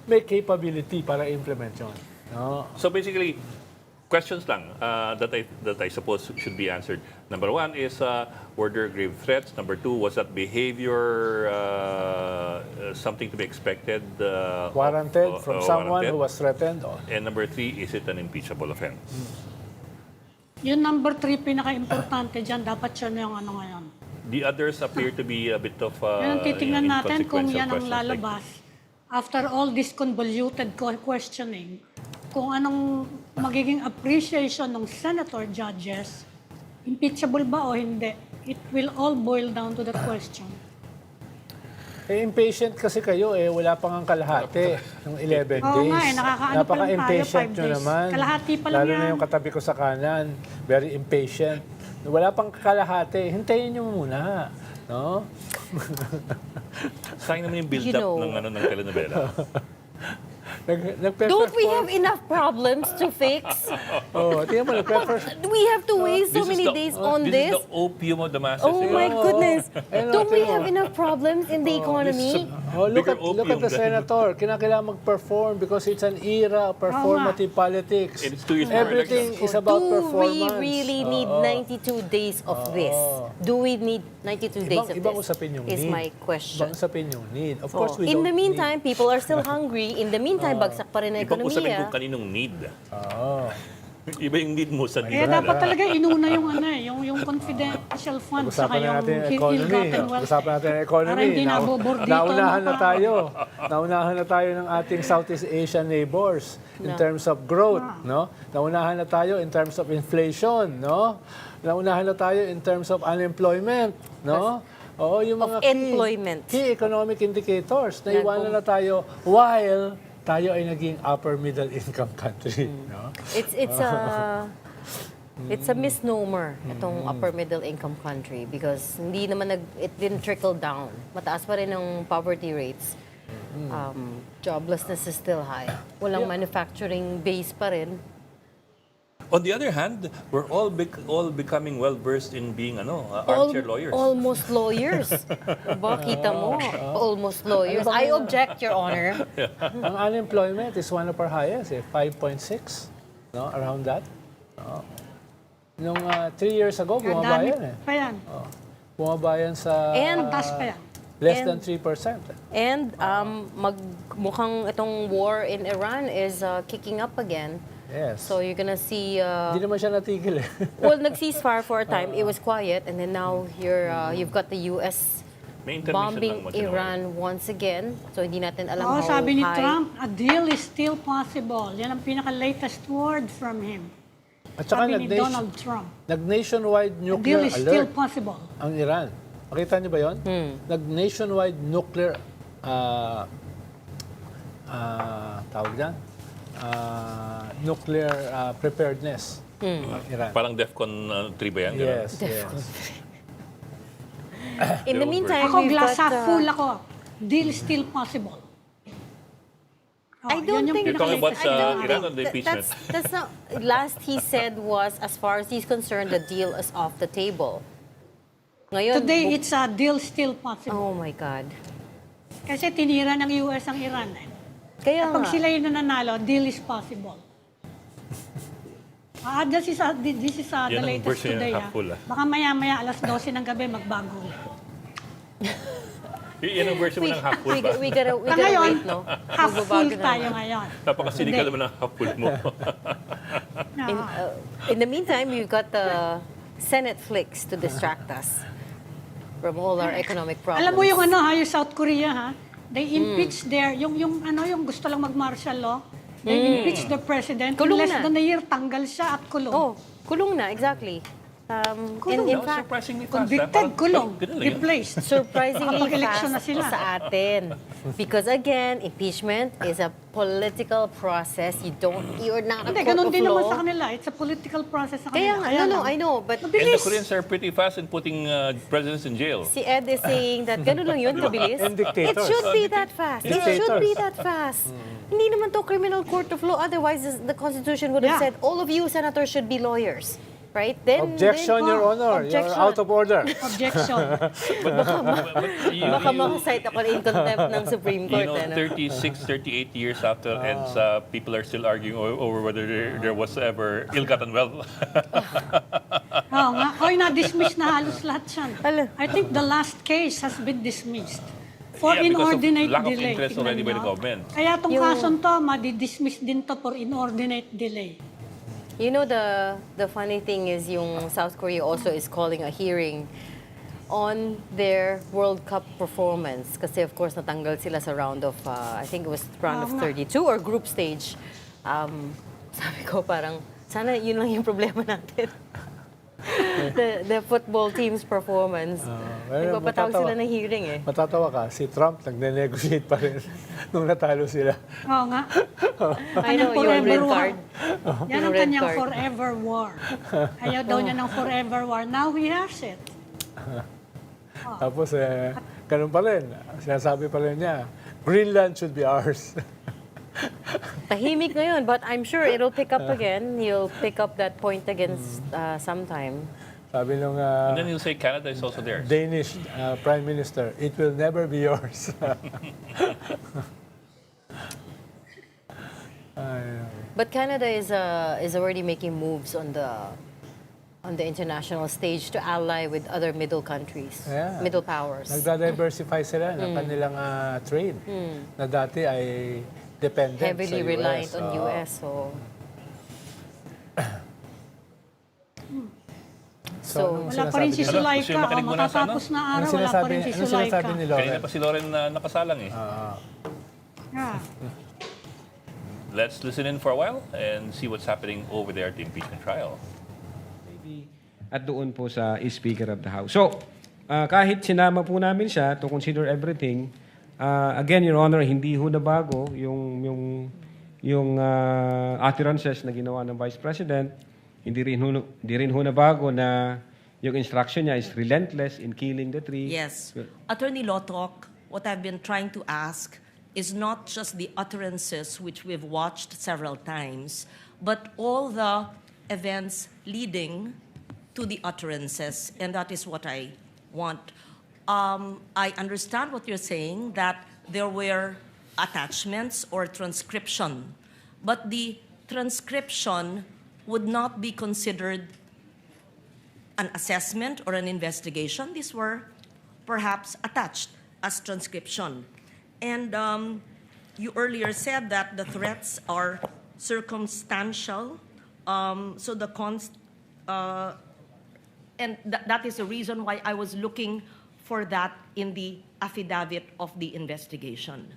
may capability para implement yun. No? So basically, questions lang that I suppose should be answered. Number one is, were there grave threats? Number two, was that behavior something to be expected? Warranted from someone warranted? who was threatened. And number three, is it an impeachable offense? Yung number 3, pinaka-importante dyan, dapat yun yung ano ngayon. The others appear to be a bit of Yan ang titingnan natin kung inconsequential yan ang questions like- lalabas. After all this convoluted questioning, kung anong magiging appreciation ng senator judges, impeachable ba o hindi? It will all boil down to that question. Eh, impatient kasi kayo eh. Wala pang ang kalahati ng 11 Oo days. nga eh, nakakaano pa lang tayo, Napaka-impatient 5 nyo days. naman. Kalahati pa lang Lalo na yan. yung katabi ko sa kanan. Very impatient. Wala pang kalahati. Hintayin nyo muna. No? Sayang naman yung build-up ng telenovela. Don't we have enough problems to fix? Oh, tingnan mo, We have to waste so many days on this? This is the opium of the masses. Oh my goodness. Ayun, Don't we tingnan mo. have enough problems in the economy? Oh, look Bigger at the opium. senator. Kinakailangan mag-perform because it's an era of performative politics. And it's 2 years before Everything elections. is about Do we performance. really need 92 days of this? Do we need 92 days of Ibang this? usapin yung Is need. my question. Ibang usapin yung need. Of course, we In don't the meantime, people are still hungry. In the meantime, bagsak pa rin ang Ibang usapin ekonomiya. kung kaninong need. Oo. Iba yung need mo sa need. Kaya dapat talaga inuna yung yung confidential funds saka Usapan yung natin ang economy. ill-gotten wealth. Usapan natin ang economy. Para hindi nabobor dito. Naunahan na tayo. Naunahan na tayo ng ating Southeast Asian neighbors in terms of growth, no? Naunahan na tayo in terms of inflation, no? Naunahan na tayo in terms of unemployment, no? Oo, yung mga employment. key economic indicators. Naiwanan na tayo while tayo ay naging upper middle income country, no? It's a misnomer itong upper middle income country because hindi naman it didn't trickle down. Mataas pa rin ang poverty rates. Joblessness is still high. Walang manufacturing base pa rin. On the other hand, we're all becoming well-versed in being armchair lawyers. Almost lawyers. Ba, kita mo? Almost lawyers. I object, Your Honor. Ang unemployment is one of our highest, 5.6, no? Around that. No? Nung 3 years ago, bumaba yan eh. Pa yan. Bumaba yan sa... And Taas pa yan. Less And- than 3%. And mukhang itong war in Iran is kicking up again. Yes. So you're gonna see. Hindi naman siya natigil eh. Well, nag-ceasefire for a time. It was quiet, and then now you've got the U.S. May intermission bombing lang, Martin. Iran once again. So hindi natin alam Oo, how sabi ni high. Trump, a deal is still possible. Yan ang pinaka-latest word from him. At saka Sabi ni Donald Trump, nag-nationwide a deal nuclear is still alert possible. ang Iran. Makita niyo ba yun? Nag-nationwide nuclear, tawag dyan? Nuclear preparedness ang Iran. Parang DEFCON 3 ba yan? Yes, yes. In the meantime, Ako, we've glass got, half full ako. Deal is still possible. I don't yan yung think You're talking about I don't Iran think on the impeachment. That's not. Last he said was, as far as he's concerned, the deal is off the table. Ngayon, Today, it's a deal still possible. oh my God. Kasi tinira ng US ang Iran. Kaya Kapag nga. sila yung nananalo, deal is possible. This is the Yan ang latest version today. ng half full, Baka maya-maya alas 12 ng gabi magbago. Yan ang version mo ng half full ba? We gotta Ngayon, wait, no? half Magbabago full na tayo naman. ngayon. Napaka-cynical naman ng half full mo. In the meantime, we've got the Senate flicks to distract us from all our economic problems. Alam mo yung yung South Korea ha? They impeach yung gusto lang mag-martial law. They impeach the president. Kulong In less na. than a year, tanggal siya at kulong. Oh, kulong na, exactly. Kulong. In That was fact, surprisingly fast. Convicted, kulong, Ganun lang yun. replaced. surprisingly Kapag-election fast na sila. sa atin. Because again, impeachment is a political process. You're not a Hindi, court ganun of din naman law. sa kanila. It's a political process sa Kaya kanila. nga, no, I know, but And the Koreans are pretty fast in putting presidents in jail. si Ed is saying that ganun lang yun, kabilis. And It dictators. should be that fast. It Dictators. should be that fast. Hindi naman to criminal court of law. Otherwise, the Constitution would have Yeah. said, all of you senators should be lawyers. Right? Then, Objection, Your Honor. You're objection. out of order. Objection. Baka makasite ako in contempt ng Supreme You Court. know, ano? 36, 38 years after EDSA, people are still arguing over whether there was ever ill-gotten wealth. Oo nga. Oy, na-dismiss na halos lahat yan. Ala. I think the last case has been dismissed. For Yeah, because of inordinate lack of delay. interest Tingnan already by the nyo. government. Kaya itong Yung- kasong to, madi-dismiss din to for inordinate delay. You know, the funny thing is yung South Korea also is calling a hearing on their World Cup performance. Kasi of course, natanggal sila sa round of, I think it was round of 32 or group stage. Sabi ko parang, sana yun lang yung problema natin. the football team's performance. well, Nagpapatawag matatawa. sila ng hearing eh. Matatawa ka, si Trump nagne-negotiate pa rin nung natalo sila. Oo nga. I know, Kanyang yung forever red war. card. Yan Yung ang red kanyang card. forever war. Ayaw daw niya ng forever war. Now he has it. Tapos, ganun pa rin. Sinasabi pa rin niya, Greenland should be ours. Tahimik ngayon, but I'm sure it'll pick up again. You'll pick up that point again sometime. Sabi nung And then he'll say Canada is also theirs. Danish Prime Minister, it will never be yours. But Canada is already making moves on the international stage to ally with other middle countries, Yeah. middle powers. Nagda-diversify sila ng kanilang trade na dati ay dependent Heavily sa US. reliant on Oo. US. So, anong Wala pa rin si sinasabi nila? Gusto yung Sulaika. O, makinig muna sa matatapos na Anong araw, wala pa sinasabi, rin si anong Sulaika. sinasabi ni Kanina Lauren? pa si Loren na nakasalang eh. Yeah. Let's listen in for a while and see what's happening over there at the impeachment trial. At doon po sa Speaker of the House. So, kahit sinama po namin siya to consider everything, again, Your Honor, hindi ho na bago yung utterances na ginawa ng Vice President. Hindi rin ho na bago na yung instruction niya is relentless in killing the tree. Yes. Attorney Lotok, what I've been trying to ask is not just the utterances which we've watched several times, but all the events leading to the utterances, and that is what I want. I understand what you're saying, that there were attachments or transcription, but the transcription would not be considered an assessment or an investigation. These were perhaps attached. as transcription. And you earlier said that the threats are circumstantial. So the and that is the reason why I was looking for that in the affidavit of the investigation.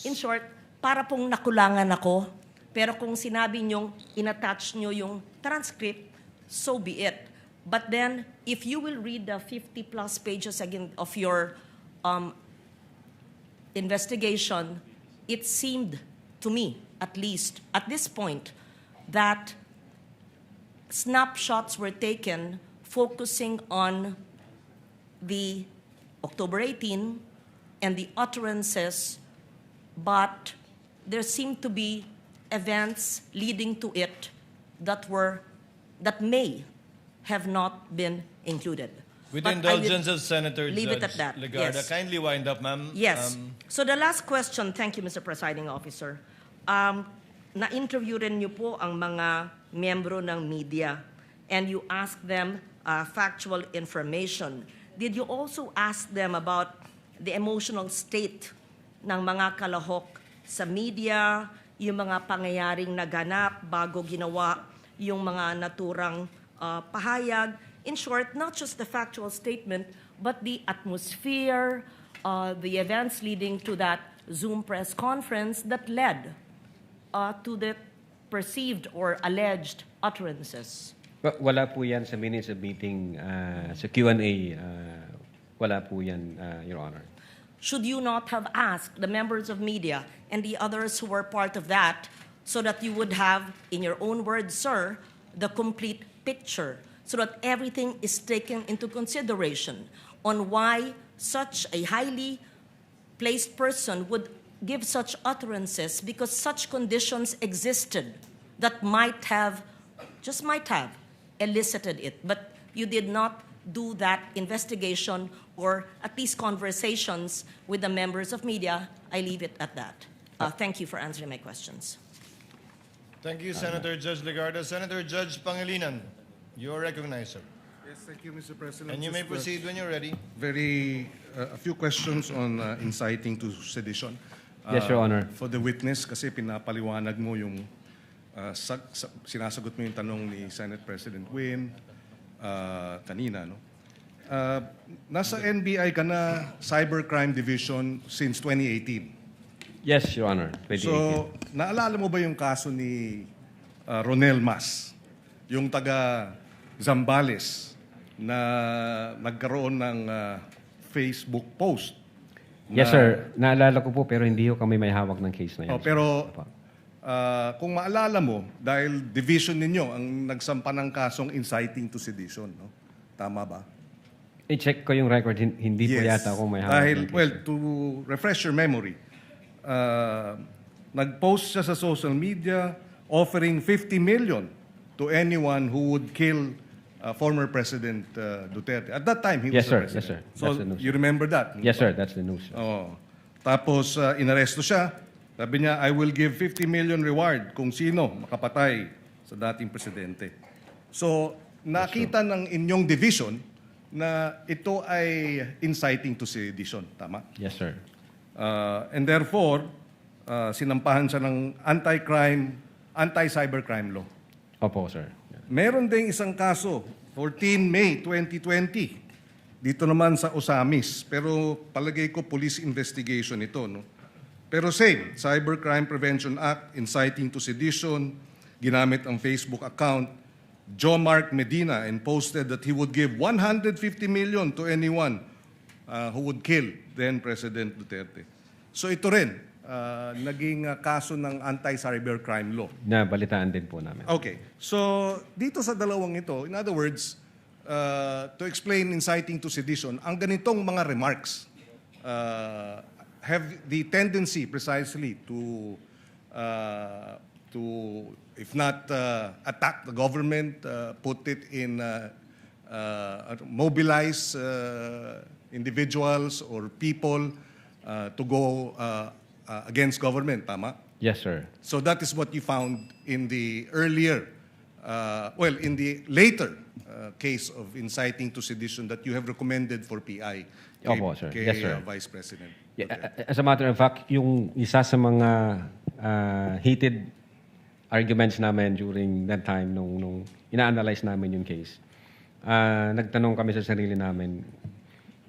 In short, para pong nakulangan ako, pero kung sinabi nyong inattach nyo yung transcript, so be it. But then, if you will read the 50 plus pages again of your investigation, it seemed to me, at least at this point, that snapshots were taken focusing on the October 18 and the utterances, but there seemed to be events leading to it that may have not been included. With But the indulgence of Senator leave it Judge at that. Legarda, Yes. kindly wind up, ma'am. Yes. So the last question, thank you, Mr. Presiding Officer. Na-interview rin niyo po ang mga miyembro ng media and you asked them factual information. Did you also ask them about the emotional state ng mga kalahok sa media, yung mga pangyayaring naganap bago ginawa yung mga naturang pahayag? In short, not just the factual statement, but the atmosphere, the events leading to that Zoom press conference that led to the perceived or alleged utterances. Wala po yan sa minutes of meeting, sa Q&A. Wala po yan, Your Honor. Should you not have asked the members of media and the others who were part of that so that you would have, in your own words, sir, the complete picture, so that everything is taken into consideration on why such a highly placed person would give such utterances, because such conditions existed that might have, just might have, elicited it. But you did not do that investigation or at least conversations with the members of media. I leave it at that. Thank you for answering my questions. Thank you, Senator Judge Legarda. Senator Judge Pangilinan, you are recognized, sir. Yes, thank you, Mr. President. And you may Just, proceed when you're ready. a few questions on inciting to sedition. Yes, Your Honor. For the witness, kasi pinapaliwanag mo yung sinasagot mo yung tanong ni Senate President Win kanina, no? Nasa NBI ka na Cybercrime Division since 2018. Yes, Your Honor. 2018. So, naalala mo ba yung kaso ni Ronel Mas? Yung taga Zambales na nagkaroon ng Facebook post. Yes, sir. Naalala ko po, pero hindi ko kami may hawak ng case na yan. Oh, pero kung maalala mo, dahil division ninyo ang nagsampa ng kasong inciting to sedition, no? Tama ba? I-check ko yung record. Hindi po yata ako may hawak Dahil, ng case. well, to refresh your memory, nag-post siya sa social media offering 50 million to anyone who would kill former President Duterte. At that time, he Yes, was the sir. president. Yes, sir. So, That's the news. you remember that? Yes, sir. That's the news. Oo. Tapos, inaresto siya. Sabi niya, I will give 50 million reward kung sino makapatay sa dating presidente. So, nakita ng inyong division na ito ay inciting to sedition. Tama? Yes, sir. And therefore, sinampahan siya ng anti-cybercrime law. Opo, sir. Meron ding isang kaso, 14 May 2020. Dito naman sa Osamis. Pero palagay ko police investigation ito, no? Pero same, Cybercrime Prevention Act, inciting to sedition, ginamit ang Facebook account, Joe Mark Medina, and posted that he would give 150 million to anyone who would kill then President Duterte. So ito rin, naging kaso ng anti-cybercrime law. Nabalitaan din po namin. Okay. So, dito sa dalawang ito, in other words, to explain inciting to sedition, ang ganitong mga remarks have the tendency precisely to if not attack the government, put it in, mobilize individuals or people to go against government, tama? Yes, sir. So that is what you found in the earlier, in the later case of inciting to sedition that you have recommended for PI Opo, sir. kay Yes, sir. Vice President. Yeah, as a matter of fact, yung isa sa mga heated arguments namin during that time nung ina-analyze namin yung case, nagtanong kami sa sarili namin,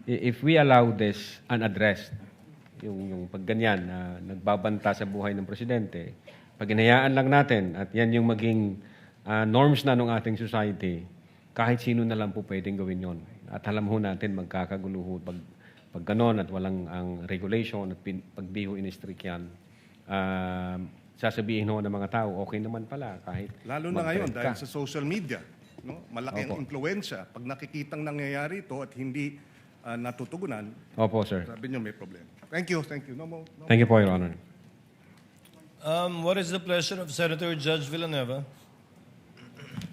if we allow this unaddressed, yung pagganyan na nagbabanta sa buhay ng presidente, pag hinayaan lang natin at yan yung maging norms na ng ating society, kahit sino na lang po pwedeng gawin yon. At alam ho natin magkakagulo ho pag ganon at walang ang regulation at pag di ho in-strict yan, sasabihin ho ng mga tao, okay naman pala kahit Lalo na ngayon mag-trend dahil sa social media. No? Malaki ang impluensya. Pag nakikitang nangyayari ito at hindi natutugunan, Opo, sir. sabi nyo may problema. Thank you. No more. Thank you po, Your Honor. What is the pleasure of Senator Judge Villanueva?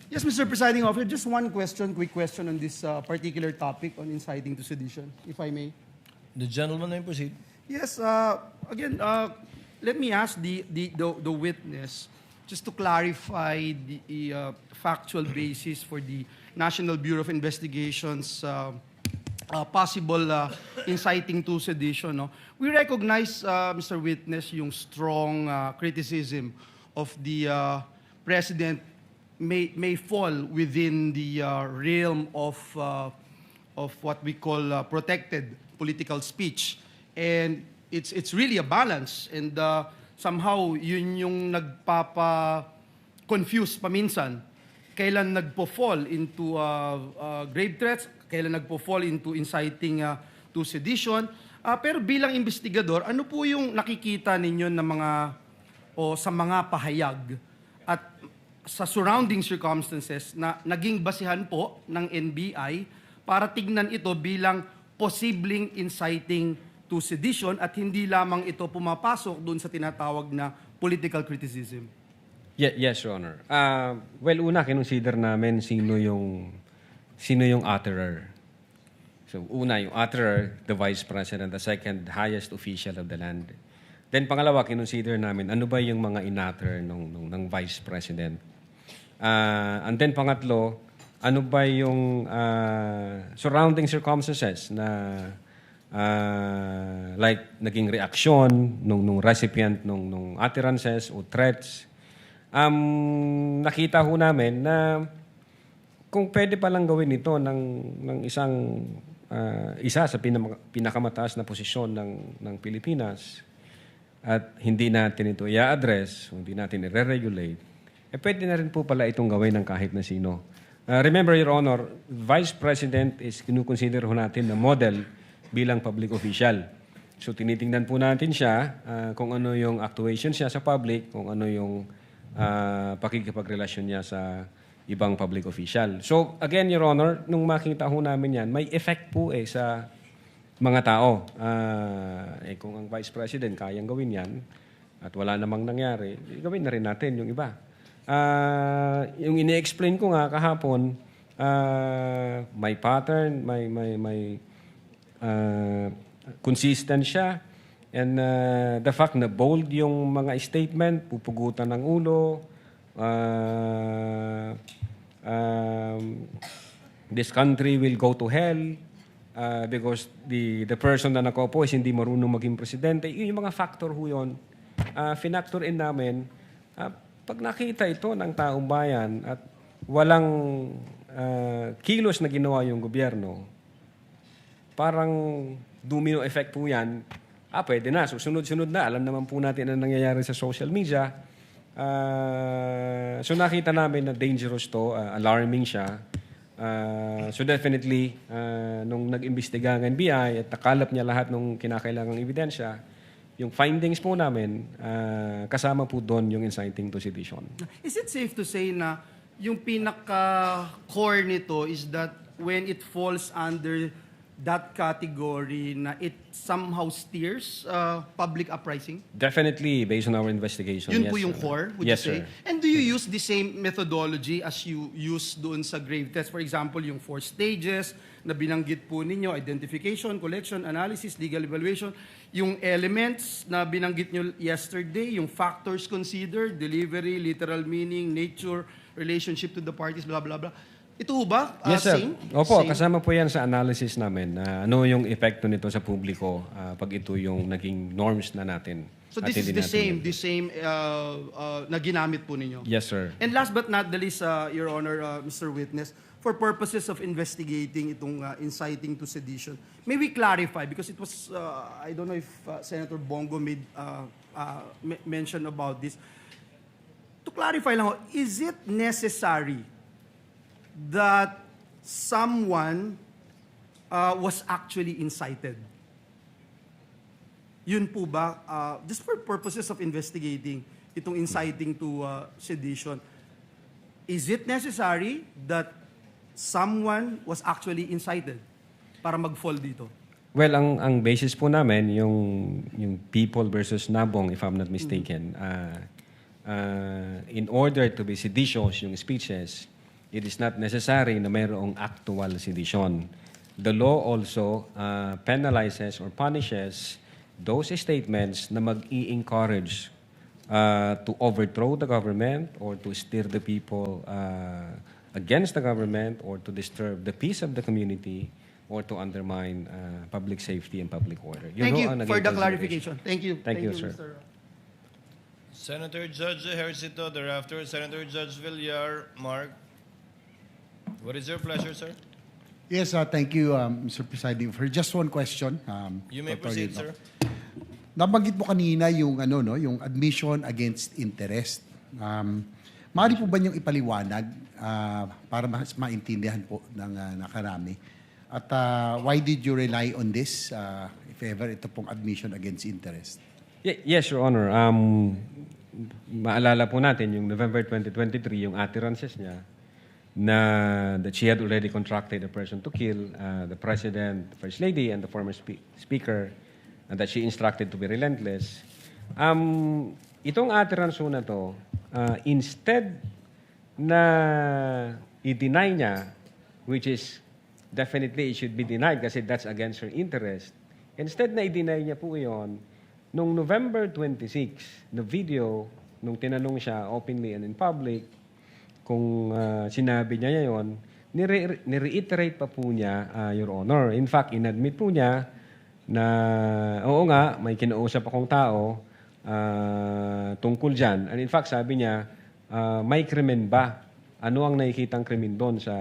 Yes, Mr. Presiding Officer, just one question, quick question on this particular topic on inciting to sedition, if I may. The gentleman may proceed. Yes, again, let me ask the witness, just to clarify the factual basis for the National Bureau of Investigation's possible inciting to sedition. No? We recognize, Mr. Witness, yung strong criticism of the President may fall within the realm of what we call protected political speech. And it's really a balance. And somehow, yun yung nagpapa-confuse paminsan. Kailan nagpo-fall into grave threats, kailan nagpo-fall into inciting to sedition. Pero bilang investigador, ano po yung nakikita ninyo na sa mga pahayag at sa surrounding circumstances na naging basihan po ng NBI para tignan ito bilang posibleng inciting to sedition at hindi lamang ito pumapasok doon sa tinatawag na political criticism? Yes, Your Honor. Well, una, kinonsider namin sino yung utterer. So, una, yung utterer, the Vice President, the second highest official of the land. Then, pangalawa, kinonsider namin, ano ba yung mga in-utter ng Vice President? And then, pangatlo, ano ba yung surrounding circumstances na like naging reaksyon nung recipient nung utterances o threats. Nakita ho namin na kung pwede palang gawin ito ng isa sa pinakamataas na posisyon ng Pilipinas at hindi natin ito i-address, hindi natin i-regulate, pwede na rin po pala itong gawin ng kahit na sino. Remember, Your Honor, Vice President is kinukonsider ho natin na model bilang public official. So tinitingnan po natin siya kung ano yung actuation siya sa public, kung ano yung pakikipagrelasyon niya sa ibang public official. So again, Your Honor, nung makita ho namin yan, may effect po sa mga tao. Kung ang Vice President kayang gawin yan at wala namang nangyari, gawin na rin natin yung iba. Yung ini-explain ko nga kahapon, may pattern, may consistent siya, and the fact na bold yung mga statement, pupugutan ng ulo, this country will go to hell because the person na nakaupo is hindi marunong maging presidente. Yung mga factor ho yun, finactor in namin. Pag nakita ito ng taong bayan at walang kilos na ginawa yung gobyerno, parang domino effect po yan, pwede na. So, sunod-sunod na. Alam naman po natin ang nangyayari sa social media. So, nakita namin na dangerous to, alarming siya. So, definitely, nung nag-imbestiga ng NBI at nakalap niya lahat ng kinakailangang ebidensya, yung findings po namin, kasama po doon yung inciting to sedition. Is it safe to say na yung pinaka-core nito is that when it falls under that category na it somehow steers public uprising? Definitely, based on our investigation. Yun yes, po yung sir. core, would Yes, you say? sir. And do you use the same methodology as you use doon sa grave test? For example, yung 4 stages na binanggit po ninyo, identification, collection, analysis, legal evaluation, yung elements na binanggit nyo yesterday, yung factors considered, delivery, literal meaning, nature, relationship to the parties, blah, blah, blah. Ito ba? Yes, sir. Same? Opo, Same? kasama po yan sa analysis namin na ano yung epekto nito sa publiko pag ito yung naging norms na natin. So at this is hindi natin the same na ginamit po ninyo? Yes, sir. And last but not the least, Your Honor, Mr. Witness, for purposes of investigating itong inciting to sedition, may we clarify, because it was, I don't know if Senator Bongo made mention about this. To clarify lang, is it necessary that someone was actually incited? Yun po ba, just for purposes of investigating itong inciting to sedition, is it necessary that someone was actually incited para mag-fall dito? Well, ang basis po namin, yung people versus Nabong, if I'm not mistaken, in order to be seditious yung speeches, it is not necessary na mayroong actual sedition. The law also penalizes or punishes those statements na mag-i-encourage to overthrow the government or to steer the people against the government or to disturb the peace of the community or to undermine public safety and public order. Thank you ang for naging the consideration. clarification. Thank you. Thank you, sir. Mr. Senator Judge Ejercito, thereafter Senator Judge Villar, Mark. What is your pleasure, sir? Yes, thank you, Mr. Presiding. For just one question. You may Dr. proceed, Rino. sir. Nabanggit mo kanina yung yung admission against interest. Maaari po ba niyong ipaliwanag para mas maintindihan po ng nakarami? At why did you rely on this, if ever, ito pong admission against interest? Yes, Your Honor. Maalala po natin yung November 2023, yung utterances niya na that she had already contracted a person to kill the President, the First Lady, and the former Speaker, and that she instructed to be relentless. Itong utterance na to, instead na i-deny niya, which is definitely it should be denied kasi that's against her interest, instead na i-deny niya po iyon, nung November 26, na video, nung tinanong siya openly and in public, kung sinabi niya yon, ni-reiterate pa po niya, Your Honor. In fact, inadmit po niya na, oo nga, may kinausap akong tao tungkol dyan. And in fact, sabi niya, may krimen ba? Ano ang nakikitang krimen doon sa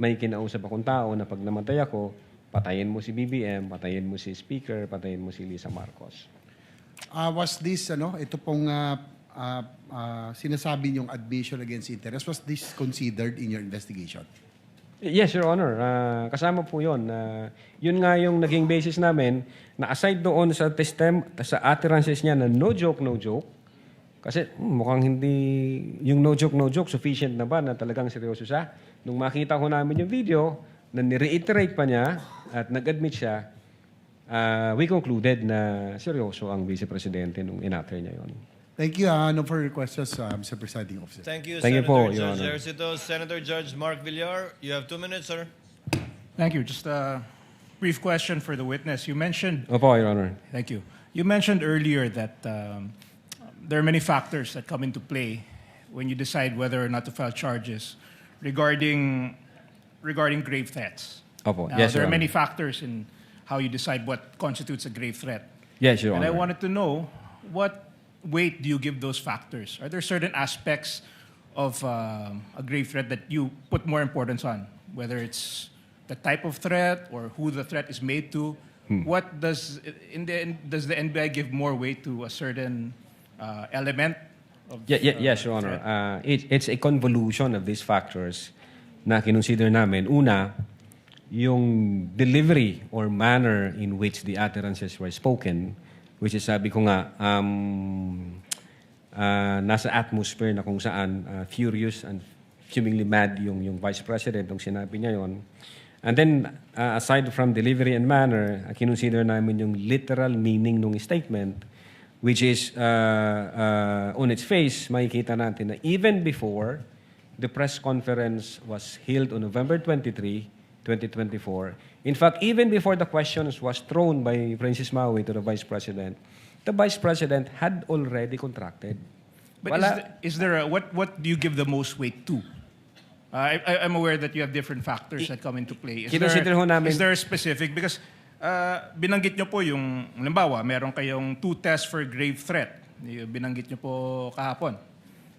may kinausap akong tao na pag namatay ako, patayin mo si BBM, patayin mo si Speaker, patayin mo si Lisa Marcos. Was this, ito pong sinasabi niyong admission against interest, was this considered in your investigation? Yes, Your Honor. Kasama po yun. Yun nga yung naging basis namin na aside doon sa utterances niya na no joke, kasi mukhang hindi, yung no joke, sufficient na ba na talagang seryoso siya? Nung makita ko namin yung video, na ni-reiterate pa niya at nag-admit siya, we concluded na seryoso ang Vice Presidente nung in-utter niya yun. Thank you. No further questions, Mr. Presiding Officer. Thank you, Thank you Senator po, Your Judge Honor. Ejercito. Senator Judge Mark Villar, you have 2 minutes, sir. Thank you. Just a brief question for the witness. You mentioned, Opo, Your Honor. thank you. You mentioned earlier that there are many factors that come into play when you decide whether or not to file charges regarding grave threats. Opo. Now, Yes, there Your are many Honor. factors in how you decide what constitutes a grave threat. Yes, Your And I Honor. wanted to know, what weight do you give those factors? Are there certain aspects of a grave threat that you put more importance on, whether it's the type of threat or who the threat is made to? What does, in the end, does the NBI give more weight to a certain element of Yes, Your Honor. It's a convolution of these factors na kinonsider namin. Una, yung delivery or manner in which the utterances were spoken, which is sabi ko nga, nasa atmosphere na kung saan furious and fumingly mad yung Vice President nung sinabi niya yon. And then, aside from delivery and manner, kinonsider namin yung literal meaning ng statement, which is, on its face, makikita natin na even before the press conference was held on November 23, 2024, in fact, even before the questions was thrown by Francis Maui to the Vice President, the Vice President had already contracted. But Wala. is there a, what do you give the most weight to? I'm aware that you have different factors that come into play. Kinonsider ho namin- Is there a specific, because binanggit nyo po yung, halimbawa, meron kayong 2 tests for grave threat. Binanggit nyo po kahapon.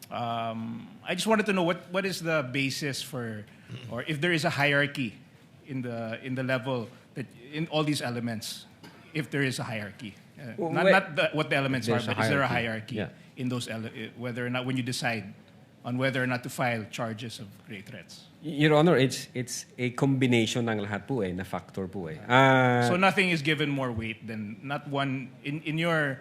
I just wanted to know what is the basis for, or if there is a hierarchy in the level that in all these elements, if there is a hierarchy. What the elements are, There's a but is there a hierarchy. hierarchy in those whether or not when you decide on whether or not to file charges of grave threats? Your Honor, it's a combination ng lahat po na factor po So nothing is given more weight than not one in your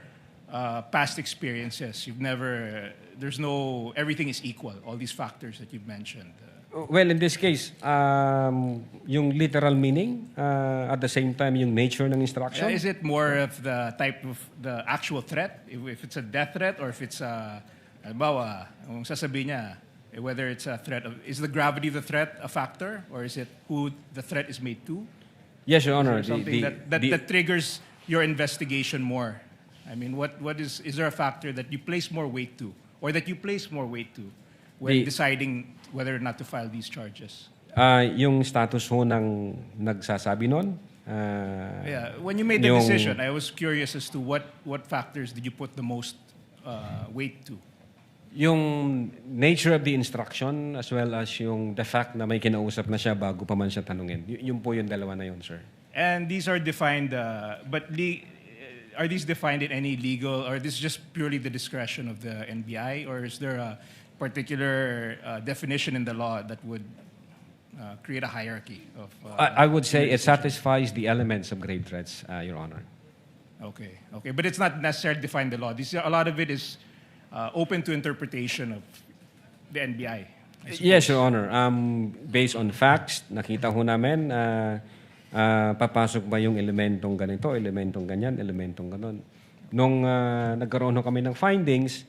past experiences. You've never there's no everything is equal. All these factors that you've mentioned. Well, in this case, yung literal meaning, at the same time, yung nature ng instruction. Is it more of the type of the actual threat? If it's a death threat or if it's a halimbawa, kung sasabihin niya, whether it's a threat is the gravity of the threat a factor or is it who the threat is made to? Yes, Your Honor. Is there something that triggers your investigation more? I mean, what is there a factor that you place more weight to or that you place more weight to when deciding whether or not to file these charges? Yung status ho ng nagsasabi nun. Yeah, when you made the decision, I was curious as to what factors did you put the most weight to? Yung nature of the instruction as well as yung the fact na may kinausap na siya bago pa man siya tanungin. Yun po yung dalawa na yun, sir. And these are defined, are these defined in any legal, or this is just purely the discretion of the NBI, or is there a particular definition in the law that would create a hierarchy of... I would say it satisfies the elements of grave threats, Your Honor. Okay, but it's not necessarily defined in the law. A lot of it is open to interpretation of the NBI. Yes, Your Honor. Based on facts, nakita ho namin, papasok ba yung elementong ganito, elementong ganyan, elementong ganon. Nung nagkaroon ho kami ng findings,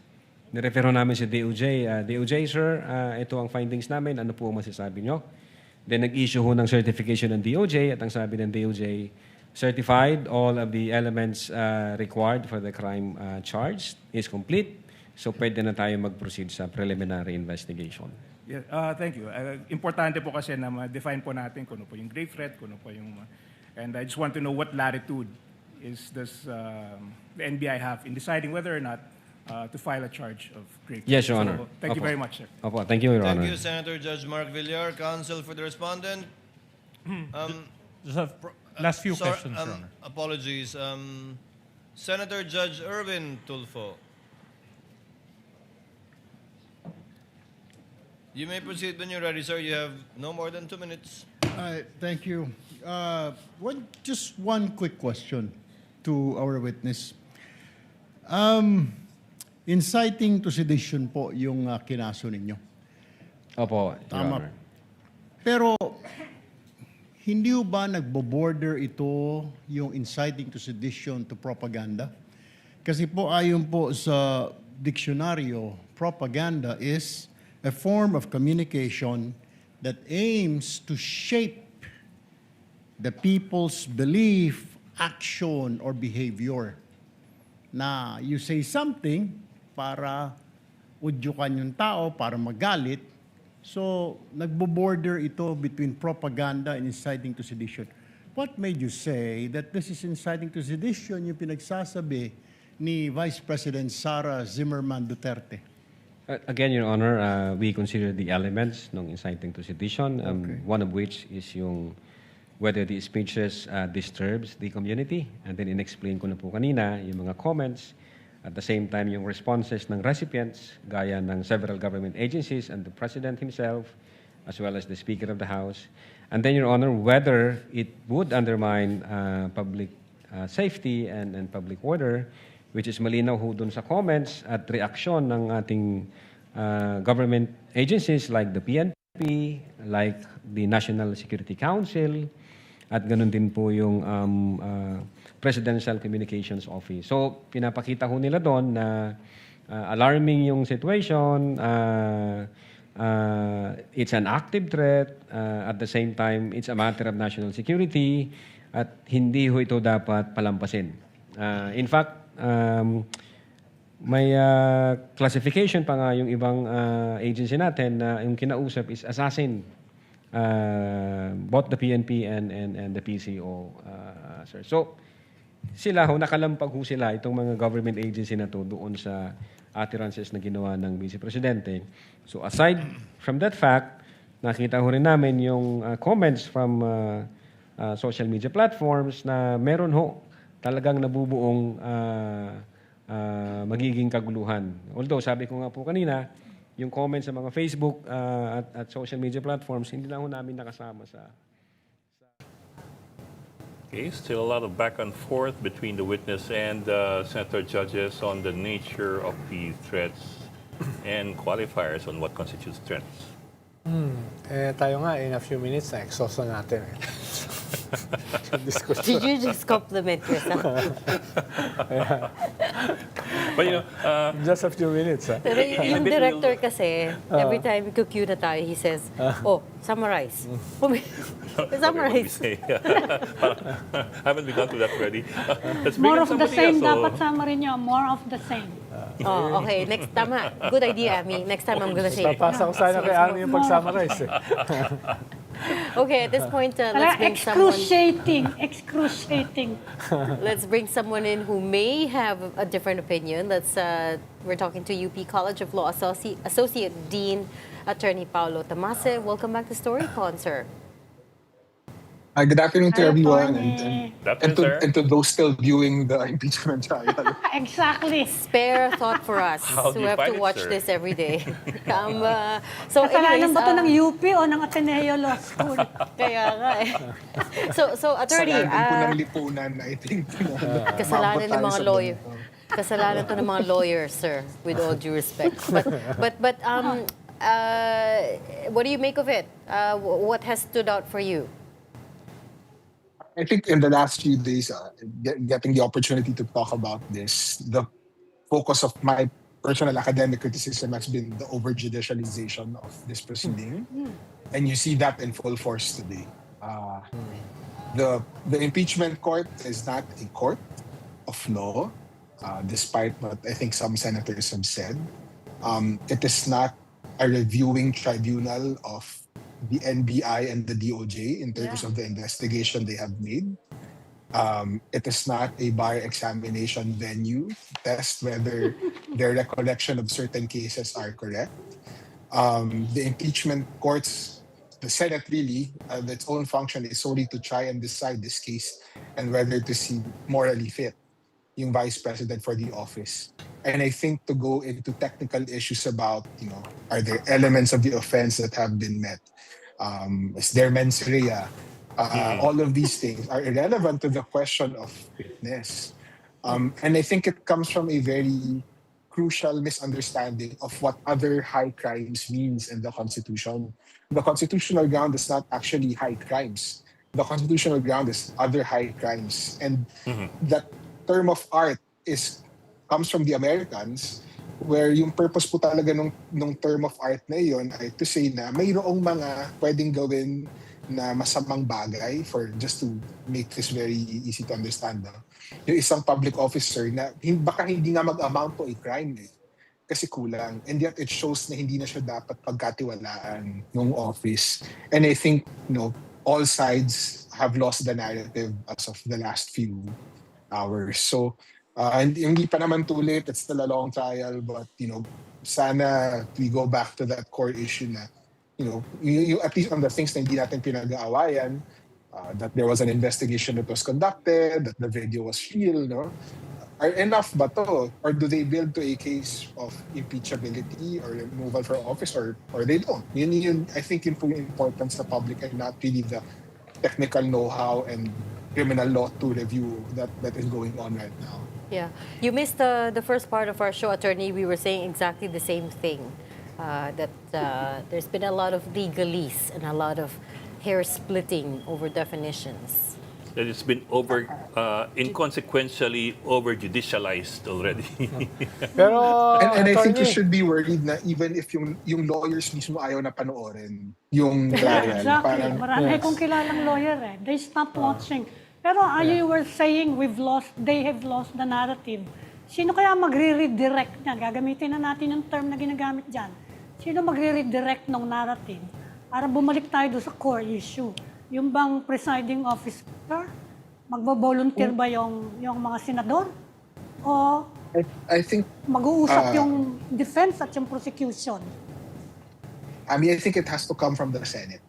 nirefer ho namin si DOJ. DOJ, sir, ito ang findings namin. Ano po ang masasabi nyo? Then nag-issue ho ng certification ng DOJ at ang sabi ng DOJ, certified, all of the elements required for the crime charged is complete. So pwede na tayo mag-proceed sa preliminary investigation. Yeah, thank you. Importante po kasi na ma-define po natin kung ano po yung grave threat, kung ano po yung... And I just want to know what latitude does the NBI have in deciding whether or not to file a charge of grave threat. Yes, Your Honor. So, thank you very much, sir. Opo, thank you, Your Honor. Thank you, Senator Judge Mark Villar. Counsel for the respondent. Just have last few questions, Your Honor. Apologies. Senator Judge Erwin Tulfo. You may proceed when you're ready, sir. You have no more than 2 minutes. Thank you. Just one quick question to our witness. Inciting to sedition po yung kinaso ninyo. Opo, Your Tama. Honor. Pero hindi ba nagbo-border ito yung inciting to sedition to propaganda? Kasi po ayon po sa diksyonaryo, propaganda is a form of communication that aims to shape the people's belief, action, or behavior. Na you say something para udyukan yung tao, para magalit. So, nagbo-border ito between propaganda and inciting to sedition. What made you say that this is inciting to sedition yung pinagsasabi ni Vice President Sara Zimmerman Duterte? Again, Your Honor, we consider the elements ng inciting to sedition, one of which is yung whether the speeches disturbs the community. And then in-explain ko na po kanina yung mga comments. At the same time, yung responses ng recipients, gaya ng several government agencies and the President himself, as well as the Speaker of the House. And then, Your Honor, whether it would undermine public safety and public order, which is malinaw ho dun sa comments at reaksyon ng ating government agencies like the PNP, like the National Security Council, at ganun din po yung Presidential Communications Office. So, pinapakita ho nila doon na alarming yung situation, it's an active threat, at the same time, it's a matter of national security, at hindi ho ito dapat palampasin. In fact, may classification pa nga yung ibang agency natin na yung kinausap is assassin. Both the PNP and the PCO, sir. So, sila nakalampag sila, itong mga government agency na to doon sa utterances na ginawa ng Vice Presidente. So, aside from that fact, nakita rin namin yung comments from social media platforms na meron talagang nabubuong magiging kaguluhan. Although, sabi ko nga po kanina, yung comments sa mga Facebook at social media platforms, hindi lang namin nakasama sa... Okay, still a lot of back and forth between the witness and senator judges on the nature of the threats and qualifiers on what constitutes threats. Tayo nga, in a few minutes, na-exhaust na natin. Did you just compliment yourself? But you know, Just a few minutes. Pero yung director kasi, every time cue na tayo, he says, summarize. Summarize. Haven't we gone to that already? Let's bring More in of the somebody same, else. dapat summary nyo. More of the same. Okay. Next, tama. Good idea, Ami. Next time I'm gonna say it. Papasa ko sana kay Ami yung pag-summarize. Okay, at this point, let's bring someone... Excruciating. Let's bring someone in who may have a different opinion. We're talking to UP College of Law Associate Dean Attorney Paulo Tamase. Welcome back to Storycon, sir. Good afternoon to Hi, everyone Tony. and to those still viewing the impeachment trial. Exactly. Spare thought for us How do who you have find to it, watch sir? this every day. So Kasalanan anyways, ba ito ng UP o ng Ateneo Law School? kaya nga eh. So attorney, Kasalanan po ng lipunan, I think. kasalanan ng Maabot tayo mga sa lawyer. ganito. Kasalanan to ng mga lawyers, sir, with all due respect. But what do you make of it? What has stood out for you? I think in the last few days, getting the opportunity to talk about this, the focus of my personal academic criticism has been the over-judicialization of this proceeding. And you see that in full force today. The impeachment court is not a court of law, despite what I think some senators have said. It is not a reviewing tribunal of the NBI and the DOJ in terms of the investigation they have made. It is not a bar examination venue to test whether their recollection of certain cases are correct. The impeachment courts, the Senate really, its own function is solely to try and decide this case and whether to see morally fit yung vice president for the office. And I think to go into technical issues about, are there elements of the offense that have been met? Is there mens rea? All of these things are irrelevant to the question of fitness. And I think it comes from a very crucial misunderstanding of what other high crimes means in the Constitution. The constitutional ground is not actually high crimes. The constitutional ground is other high crimes. And that term of art comes from the Americans, where yung purpose po talaga nung term of art na yun ay to say na mayroong mga pwedeng gawin na masamang bagay, for just to make this very easy to understand. Yung isang public officer na baka hindi nga mag-amount to a crime kasi kulang. And yet it shows na hindi na siya dapat pagkatiwalaan ng office. And I think all sides have lost the narrative as of the last few hours. So and hindi pa naman too late, it's still a long trial, but sana we go back to that core issue na you at least on the things na hindi natin pinag-aawayan, that there was an investigation that was conducted, that the video was real, are enough ba to? Or do they build to a case of impeachability or removal from office, or they don't? Yun, I think yun po yung importance sa public and not really the technical know-how and criminal law to review that is going on right now. Yeah. You missed the first part of our show, attorney. We were saying exactly the same thing. That there's been a lot of legalese and a lot of hair splitting over definitions. That it's been inconsequentially over-judicialized already. Pero, and I think you attorney, should be worried na even if yung lawyers mismo ayaw na panoorin yung trial. Exactly. Marami kong kilalang lawyer They stopped watching. Pero you were saying they have lost the narrative. Sino kaya magre-redirect niya? Gagamitin na natin yung term na ginagamit dyan. Sino magre-redirect ng narrative para bumalik tayo doon sa core issue? Yung bang presiding officer? Magbo-volunteer ba yung mga senador? O I think mag-uusap yung defense at yung prosecution? I mean, I think it has to come from the Senate.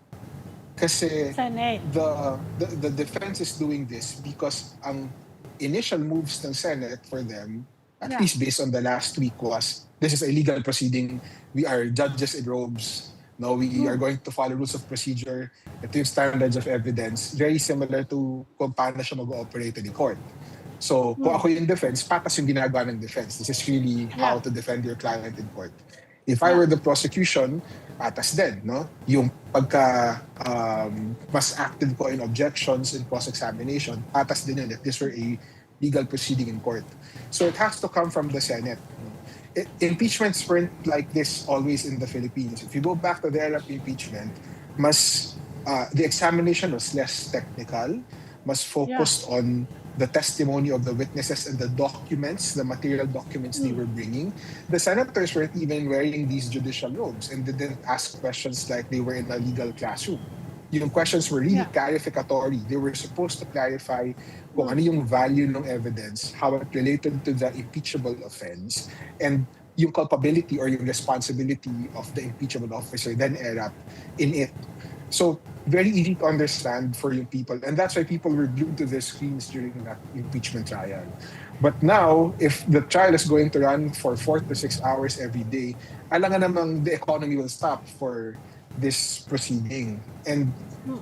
Kasi Senate. the defense is doing this because ang initial moves ng Senate for them, at least based on the last week, was this is a legal proceeding. We are judges in robes. No, we are going to follow rules of procedure. Ito yung standards of evidence. Very similar to kung paano siya mag-ooperate in court. So, kung ako yung defense, patas yung ginagawa ng defense. This is really how to defend your client in court. If I were the prosecution, patas din, no? Yung pagka mas active ko in objections in cross-examination, patas din yun if this were a legal proceeding in court. So it has to come from the Senate. Impeachments weren't like this always in the Philippines. If you go back to the era of impeachment, the examination was less technical, mas focused on the testimony of the witnesses and the documents, the material documents they were bringing. The senators weren't even wearing these judicial robes and didn't ask questions like they were in a legal classroom. Yung questions were really clarificatory. They were supposed to clarify kung ano yung value ng evidence, how it related to the impeachable offense, and yung culpability or yung responsibility of the impeachable officer then erupt in it. So, very easy to understand for yung people. And that's why people were glued to their screens during that impeachment trial. But now, if the trial is going to run for 4 to 6 hours every day, alam nga namang the economy will stop for this proceeding. And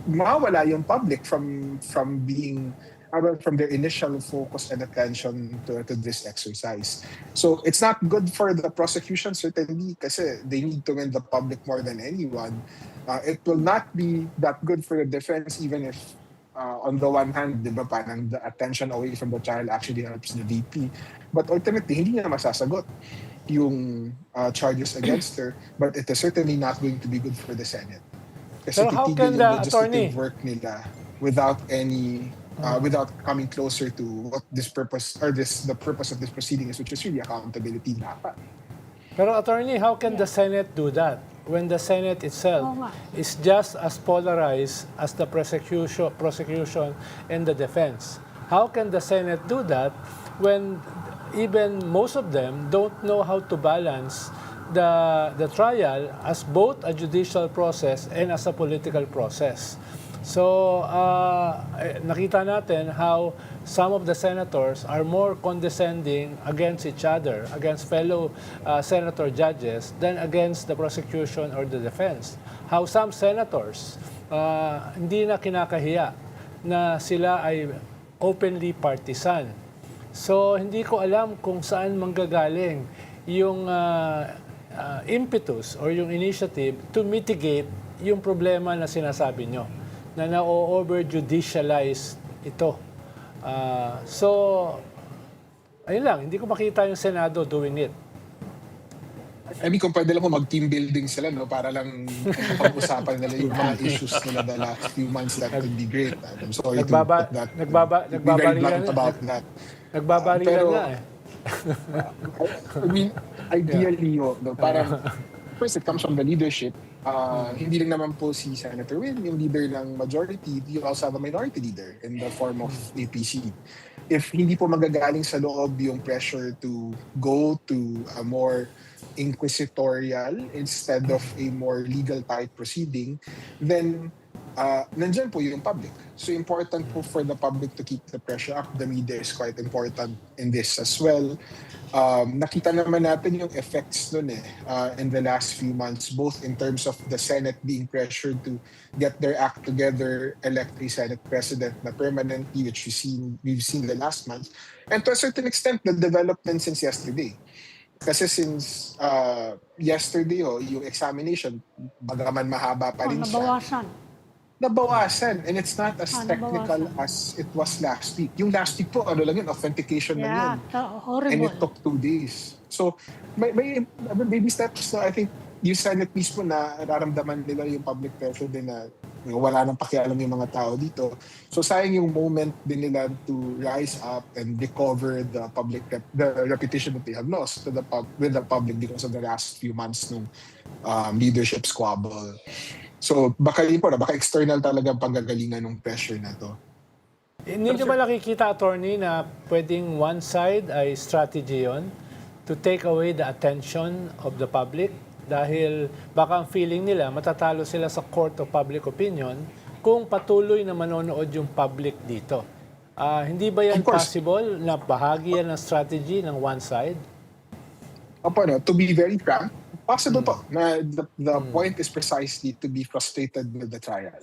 mawawala yung public from being from their initial focus and attention to this exercise. So it's not good for the prosecution, certainly, kasi they need to win the public more than anyone. It will not be that good for the defense, even if on the one hand, di ba, parang the attention away from the trial actually helps the VP. But ultimately, hindi niya masasagot yung charges against her, but it is certainly not going to be good for the Senate. Kasi So how titigil can yung the legislative attorney- work nila without any without coming closer to what this purpose or the purpose of this proceeding is, which is really accountability dapat. Pero attorney, how can the Senate do that when the Senate itself Oo nga. is just as polarized as the prosecution and the defense? How can the Senate do that when even most of them don't know how to balance the trial as both a judicial process and as a political process? So, nakita natin how some of the senators are more condescending against each other, against fellow senator judges, than against the prosecution or the defense. How some senators hindi na kinakahiya na sila ay openly partisan. So, hindi ko alam kung saan manggagaling yung impetus or yung initiative to mitigate yung problema na sinasabi nyo, na na-over-judicialize ito. So, ayun lang, hindi ko makita yung Senado doing it. I mean, kung pwede lang kung mag-team building sila, no, para lang pag-usapan nila yung mga issues nila the last few months, that would be great. I'm sorry to put that. Be very blunt about that. Nagbabarilan Pero, nga eh. I mean, ideally, no, parang first it comes from the leadership. Hindi lang naman po si Senator Win, yung leader ng majority, you also have a minority leader in the form of APC. If hindi po magagaling sa loob yung pressure to go to a more inquisitorial instead of a more legal type proceeding, then nandyan po yung public. So important po for the public to keep the pressure up. The media is quite important in this as well. Nakita naman natin yung effects nun in the last few months, both in terms of the Senate being pressured to get their act together, elect a Senate president na permanently, which we've seen the last month, and to a certain extent, the development since yesterday. Kasi since yesterday, yung examination, bagaman mahaba pa rin siya, nabawasan. And it's not as technical as it was last week. Yung last week po, ano lang yun, authentication lang yun. Horrible. And it took 2 days. So, may baby steps na I think yung Senate mismo na nararamdaman nila yung public pressure din na wala nang pakialam yung mga tao dito. So sayang yung moment din nila to rise up and recover the the reputation that they have lost to with the public because of the last few months ng leadership squabble. So baka yun po na, baka external talaga ang panggagalingan ng pressure na to. Hindi nyo ba nakikita, attorney, na pwedeng one side ay strategy yon to take away the attention of the public? Dahil baka ang feeling nila, matatalo sila sa court of public opinion kung patuloy na manonood yung public dito. Hindi ba yan possible na bahagi yan ng strategy ng one side? Opo, no, to be very frank, possible po. Na the point is precisely to be frustrated with the trial.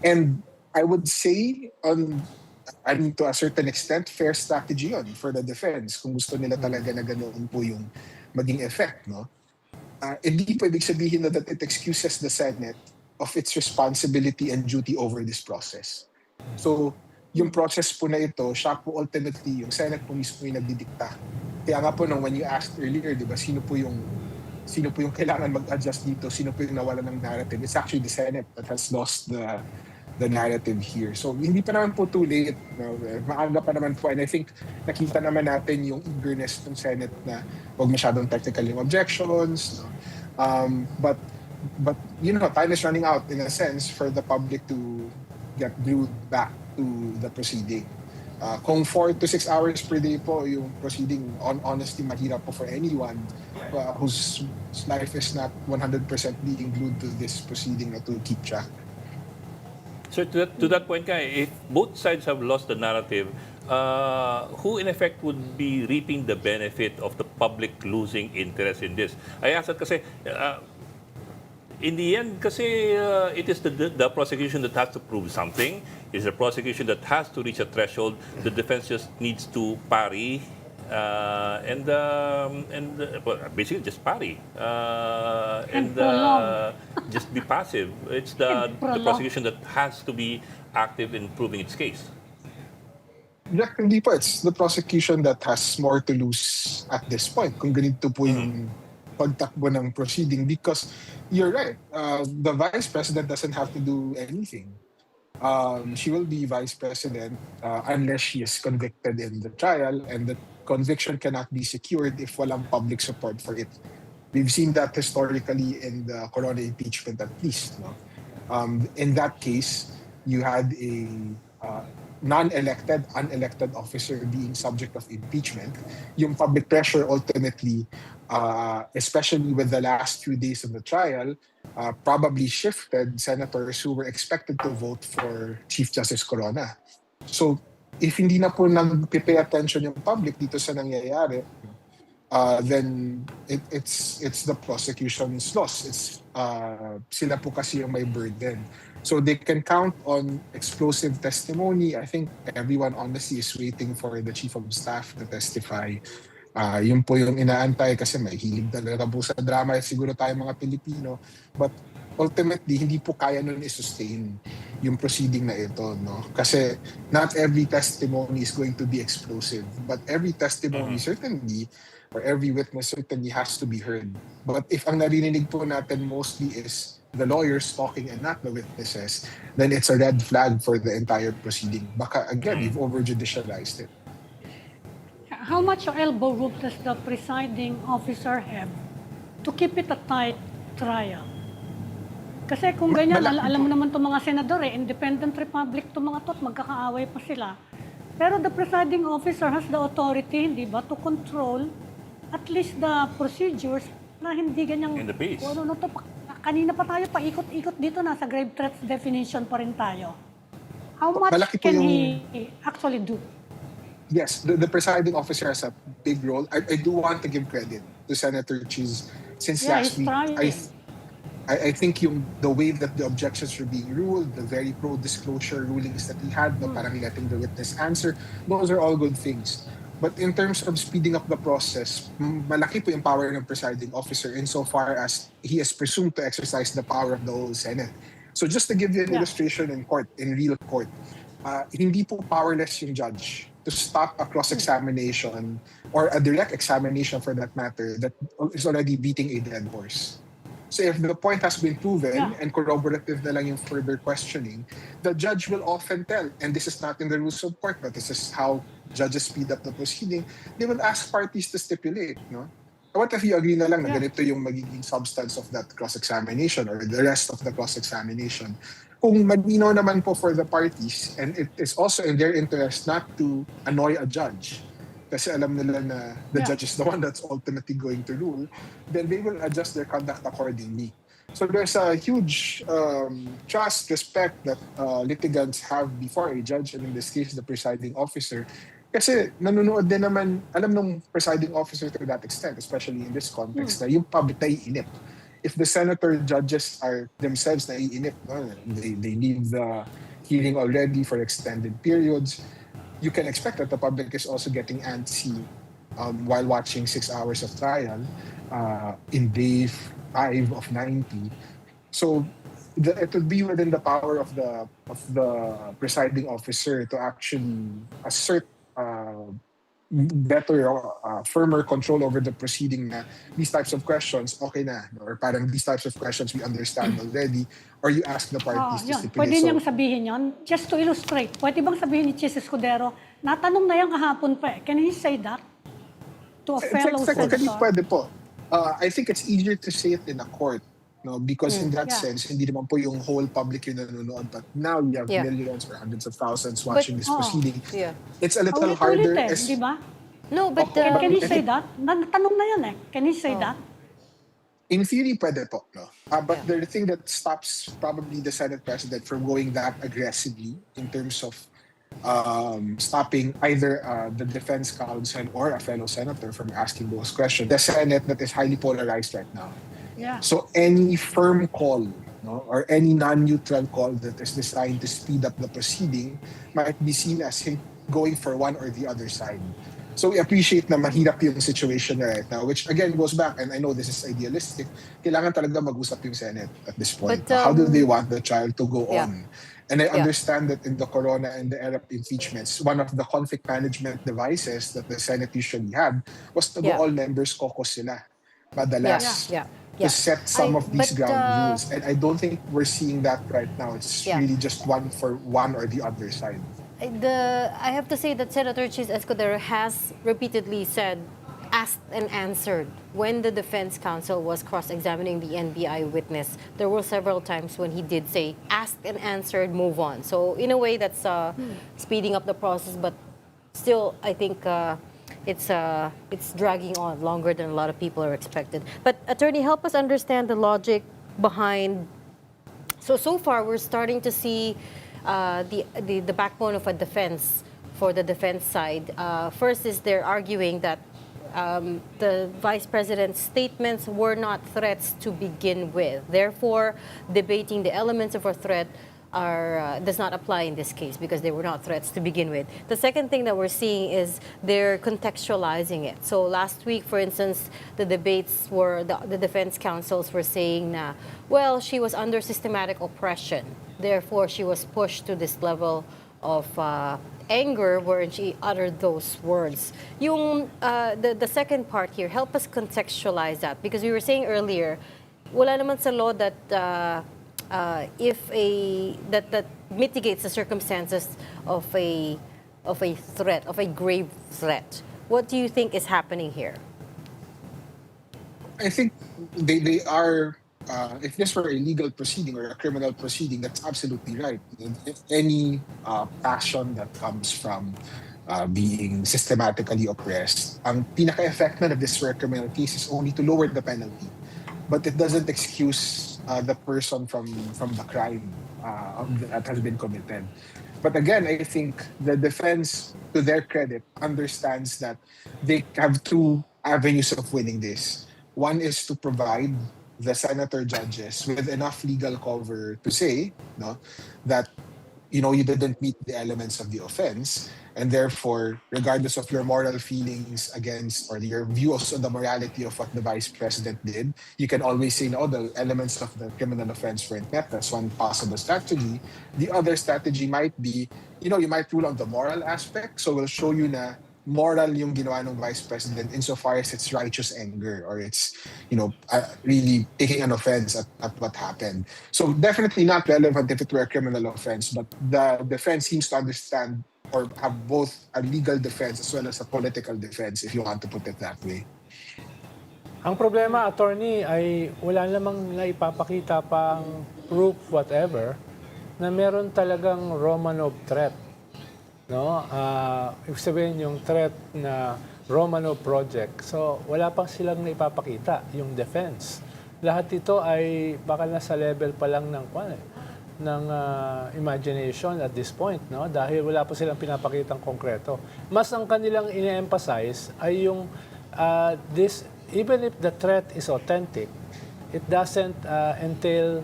And I would say, to a certain extent, fair strategy yun for the defense kung gusto nila talaga na ganoon po yung maging effect, no? Hindi po ibig sabihin that it excuses the Senate of its responsibility and duty over this process. So, yung process po na ito, siya po ultimately, yung Senate po mismo yung nagdidikta. Kaya nga po when you asked earlier, di ba, sino po yung kailangan mag-adjust dito, sino po yung nawala ng narrative? It's actually the Senate that has lost the narrative here. So, hindi pa naman po too late. No? Maaga pa naman po. And I think nakita naman natin yung eagerness ng Senate na huwag masyadong technical yung objections. No? But time is running out in a sense for the public to get glued back to the proceeding. Kung 4 to 6 hours per day po yung proceeding, honestly, mahirap po for anyone whose life is not 100% being glued to this proceeding to keep track. So to that point, if both sides have lost the narrative, who in effect would be reaping the benefit of the public losing interest in this? I ask that kasi in the end, kasi it is the prosecution that has to prove something. It's the prosecution that has to reach a threshold. The defense just needs to parry and basically just parry and just be passive. It's the prosecution that has to be active in proving its case. Hindi po, it's the prosecution that has more to lose at this point kung ganito po yung pagtakbo ng proceeding, because you're right, the Vice President doesn't have to do anything. She will be Vice President unless she is convicted in the trial, and the conviction cannot be secured if walang public support for it. We've seen that historically in the Corona impeachment at least. No? In that case, you had a unelected officer being subject of impeachment. Yung public pressure ultimately, especially with the last few days of the trial, probably shifted senators who were expected to vote for Chief Justice Corona. So, if hindi na po nag-pay attention yung public dito sa nangyayari, then it's the prosecution's loss. It's sila po kasi yung may burden. So they can count on explosive testimony. I think everyone honestly is waiting for the Chief of Staff to testify. Yun po yung inaantay kasi may hilig talaga po sa drama siguro tayo mga Pilipino. But ultimately, hindi po kaya nun i-sustain yung proceeding na ito. No? Kasi not every testimony is going to be explosive. But every testimony certainly, or every witness certainly has to be heard. But if ang narinig po natin mostly is the lawyers talking and not the witnesses, then it's a red flag for the entire proceeding. Baka again, you've over-judicialized it. How much elbow room does the presiding officer have to keep it a tight trial? Kasi kung ganyan, alam mo naman itong mga senador, independent republic itong mga to, magkakaaway pa sila. Pero the presiding officer has the authority, hindi ba, to control at least the procedures na hindi ganyang... In the pace. Kanina pa tayo, paikot-ikot dito, nasa grave threats definition pa rin tayo. How much can he actually do? Yes, the presiding officer has a big role. I do want to give credit to Senator Cheese since last week. I think the way that the objections were being ruled, the very pro-disclosure rulings that he had, no, parang letting the witness answer, those are all good things. But in terms of speeding up the process, malaki po yung power ng presiding officer insofar as he is presumed to exercise the power of the whole Senate. So just to give you an illustration in real court, hindi po powerless yung judge to stop a cross-examination or a direct examination for that matter that is already beating a dead horse. So if the point has been proven Yeah. and corroborative na lang yung further questioning, the judge will often tell, and this is not in the rules of court, but this is how judges speed up the proceeding, they will ask parties to stipulate, no? What if you agree na lang na Yeah. ganito yung magiging substance of that cross-examination or the rest of the cross-examination? Kung malinaw naman po for the parties, and it is also in their interest not to annoy a judge, kasi alam nila na the Yeah. judge is the one that's ultimately going to rule, then they will adjust their conduct accordingly. So there's a huge trust, respect that litigants have before a judge, and in this case, the presiding officer. Kasi nanonood din naman, alam ng presiding officer to that extent, especially in this context, na yung public naiinip. If the senator judges are themselves naiinip, no? They leave the hearing already for extended periods, you can expect that the public is also getting antsy while watching 6 hours of trial in day 5 of 90. So it would be within the power of the presiding officer to actually assert better firmer control over the proceeding na these types of questions okay na, or parang these types of questions we understand already, or you ask the parties to Yun. stipulate. Pwede niyang sabihin yon. Just to illustrate, pwede bang sabihin ni Chis Escudero, natanong na yan kahapon pa eh. Can he say that to a fellow Technically, senator? pwede po. I think it's easier to say it in a court, no? Because in that Yeah. sense, hindi naman po yung whole public yung nanonood. But now you have Yeah. millions or hundreds of thousands watching this proceeding. Yeah. It's a little harder. Ulit-ulit eh, di ba? No, but Can he say that? Natanong na yan eh. Can he say that? In theory, pwede po. No? But the thing that stops probably the Senate President from going that aggressively in terms of stopping either the defense counsel or a fellow senator from asking those questions. The Senate that is highly polarized right now. Yeah. So any firm call, no, or any non-neutral call that is designed to speed up the proceeding might be seen as him going for one or the other side. So we appreciate na mahirap yung situation right now, which again goes back, and I know this is idealistic, kailangan talaga mag-usap yung Senate at this point. But, How do they want the trial to go yeah. on? And I understand that in the Corona and the era of impeachments, one of the conflict management devices that the Senate usually had was to go all members caucus sila. Madalas. Yeah. To set some of these But, ground rules. And I don't think we're seeing that right now. It's Yeah. really just one for one or the other side. I have to say that Senator Chis Escudero has repeatedly said, asked and answered. When the defense counsel was cross-examining the NBI witness, there were several times when he did say, asked and answered, move on. So in a way, that's speeding up the process, but still, I think it's dragging on longer than a lot of people are expected. But attorney, help us understand the logic behind. So far, we're starting to see the backbone of a defense for the defense side. First is they're arguing that the vice president's statements were not threats to begin with. Therefore, debating the elements of a threat does not apply in this case because they were not threats to begin with. The second thing that we're seeing is they're contextualizing it. So last week, for instance, the debates were, the defense counsels were saying, well, she was under systematic oppression. Therefore, she was pushed to this level of anger wherein she uttered those words. The second part here, help us contextualize that because we were saying earlier, wala naman sa law that that mitigates the circumstances of a threat, of a grave threat. What do you think is happening here? I think they are. If this were a legal proceeding or a criminal proceeding, that's absolutely right. Any passion that comes from being systematically oppressed, ang pinaka-effect na of this were a criminal case is only to lower the penalty. But it doesn't excuse the person from the crime that has been committed. But again, I think the defense, to their credit, understands that they have two avenues of winning this. One is to provide the senator judges with enough legal cover to say that you didn't meet the elements of the offense, and therefore, regardless of your moral feelings against or your views on the morality of what the vice president did, you can always say, no, the elements of the criminal offense weren't met. That's one possible strategy. The other strategy might be, you might rule on the moral aspect, so we'll show you na moral yung ginawa ng vice president insofar as it's righteous anger or it's, really taking an offense at what happened. So definitely not relevant if it were a criminal offense, but the defense seems to understand or have both a legal defense as well as a political defense, if you want to put it that way. Ang problema, attorney, ay wala namang naipapakita pang proof whatever na meron talagang Romanov threat. No? Ibig sabihin yung threat na Romanov project. So wala pang silang naipapakita, yung defense. Lahat ito ay baka nasa level pa lang ng imagination at this point, no? Dahil wala pa silang pinapakitang konkreto. Mas ang kanilang ine-emphasize ay yung this, even if the threat is authentic, it doesn't entail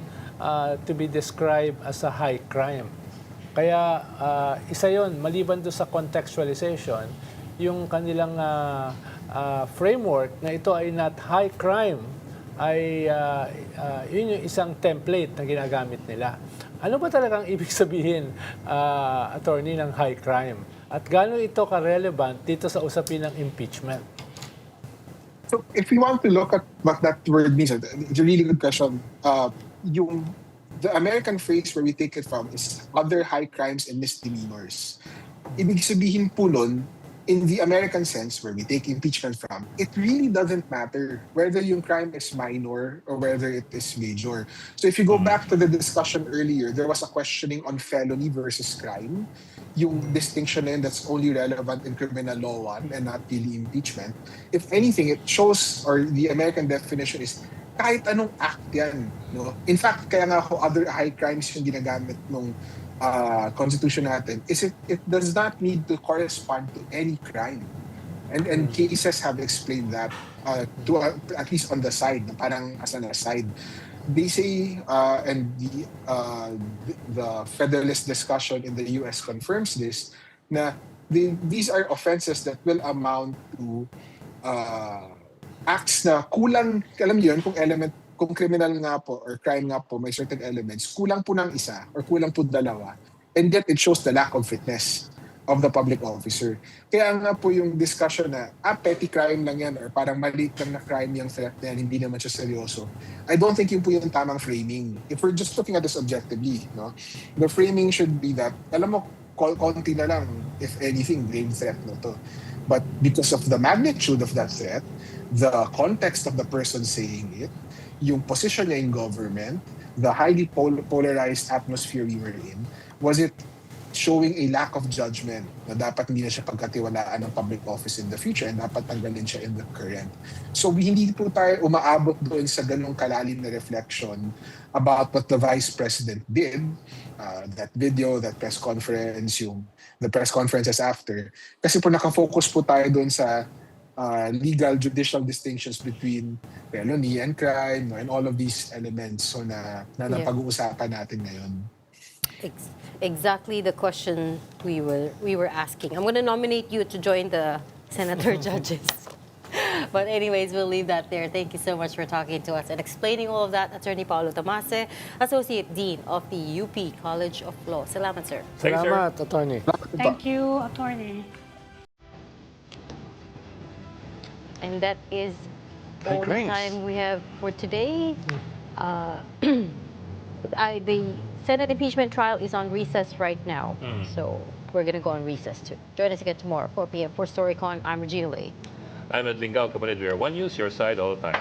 to be described as a high crime. Kaya isa yon, maliban doon sa contextualization, yung kanilang framework na ito ay not high crime, ay yun yung isang template na ginagamit nila. Ano ba talagang ibig sabihin, attorney, ng high crime? At gaano ito ka-relevant dito sa usapin ng impeachment? So if we want to look at what that word means, it's a really good question. The American phrase where we take it from is other high crimes and misdemeanors. Ibig sabihin po nun, in the American sense, where we take impeachment from, it really doesn't matter whether yung crime is minor or whether it is major. So if you go back to the discussion earlier, there was a questioning on felony versus crime. Yung distinction na yun that's only relevant in criminal law 1 and not really impeachment. If anything, it shows, or the American definition is, kahit anong act yan. No? In fact, kaya nga ako other high crimes yung ginagamit nung constitution natin is it does not need to correspond to any crime. And cases have explained that to at least on the side, parang as an aside. They say, and the Federalist discussion in the US confirms this, na these are offenses that will amount to acts na kulang, alam niyo yun, kung criminal nga po or crime nga po, may certain elements, kulang po ng isa or kulang po dalawa. And yet it shows the lack of fitness of the public officer. Kaya nga po yung discussion na, petty crime lang yan or parang maliit lang na crime yung threat na yan, hindi naman siya seryoso. I don't think yun po yung tamang framing. If we're just looking at this objectively, no, the framing should be that, alam mo, konti na lang, if anything, grave threat na to. But because of the magnitude of that threat, the context of the person saying it, yung position niya in government, the highly polarized atmosphere we were in, was it showing a lack of judgment na dapat hindi na siya pagkatiwalaan ng public office in the future and dapat tanggalin siya in the current. So hindi po tayo umaabot doon sa ganong kalalim na reflection about what the Vice President did, that video, that press conference, the press conferences after. Kasi po nakafocus po tayo doon sa legal judicial distinctions between felony and crime, no, and all of these elements so na napag-uusapan natin ngayon. Exactly the question we were asking. I'm going to nominate you to join the senator judges. But anyways, we'll leave that there. Thank you so much for talking to us and explaining all of that. Attorney Paulo Tomase, Associate Dean of the UP College of Law. Salamat, sir. Salamat, attorney. Thank you, attorney. And that is all the time we have for today. The Senate impeachment trial is on recess right now. So we're going to go on recess too. Join us again tomorrow, 4 p.m. for Storycon. I'm Regina Lee. I'm Ed Lingao, kapatid. We are One News, your side all the time.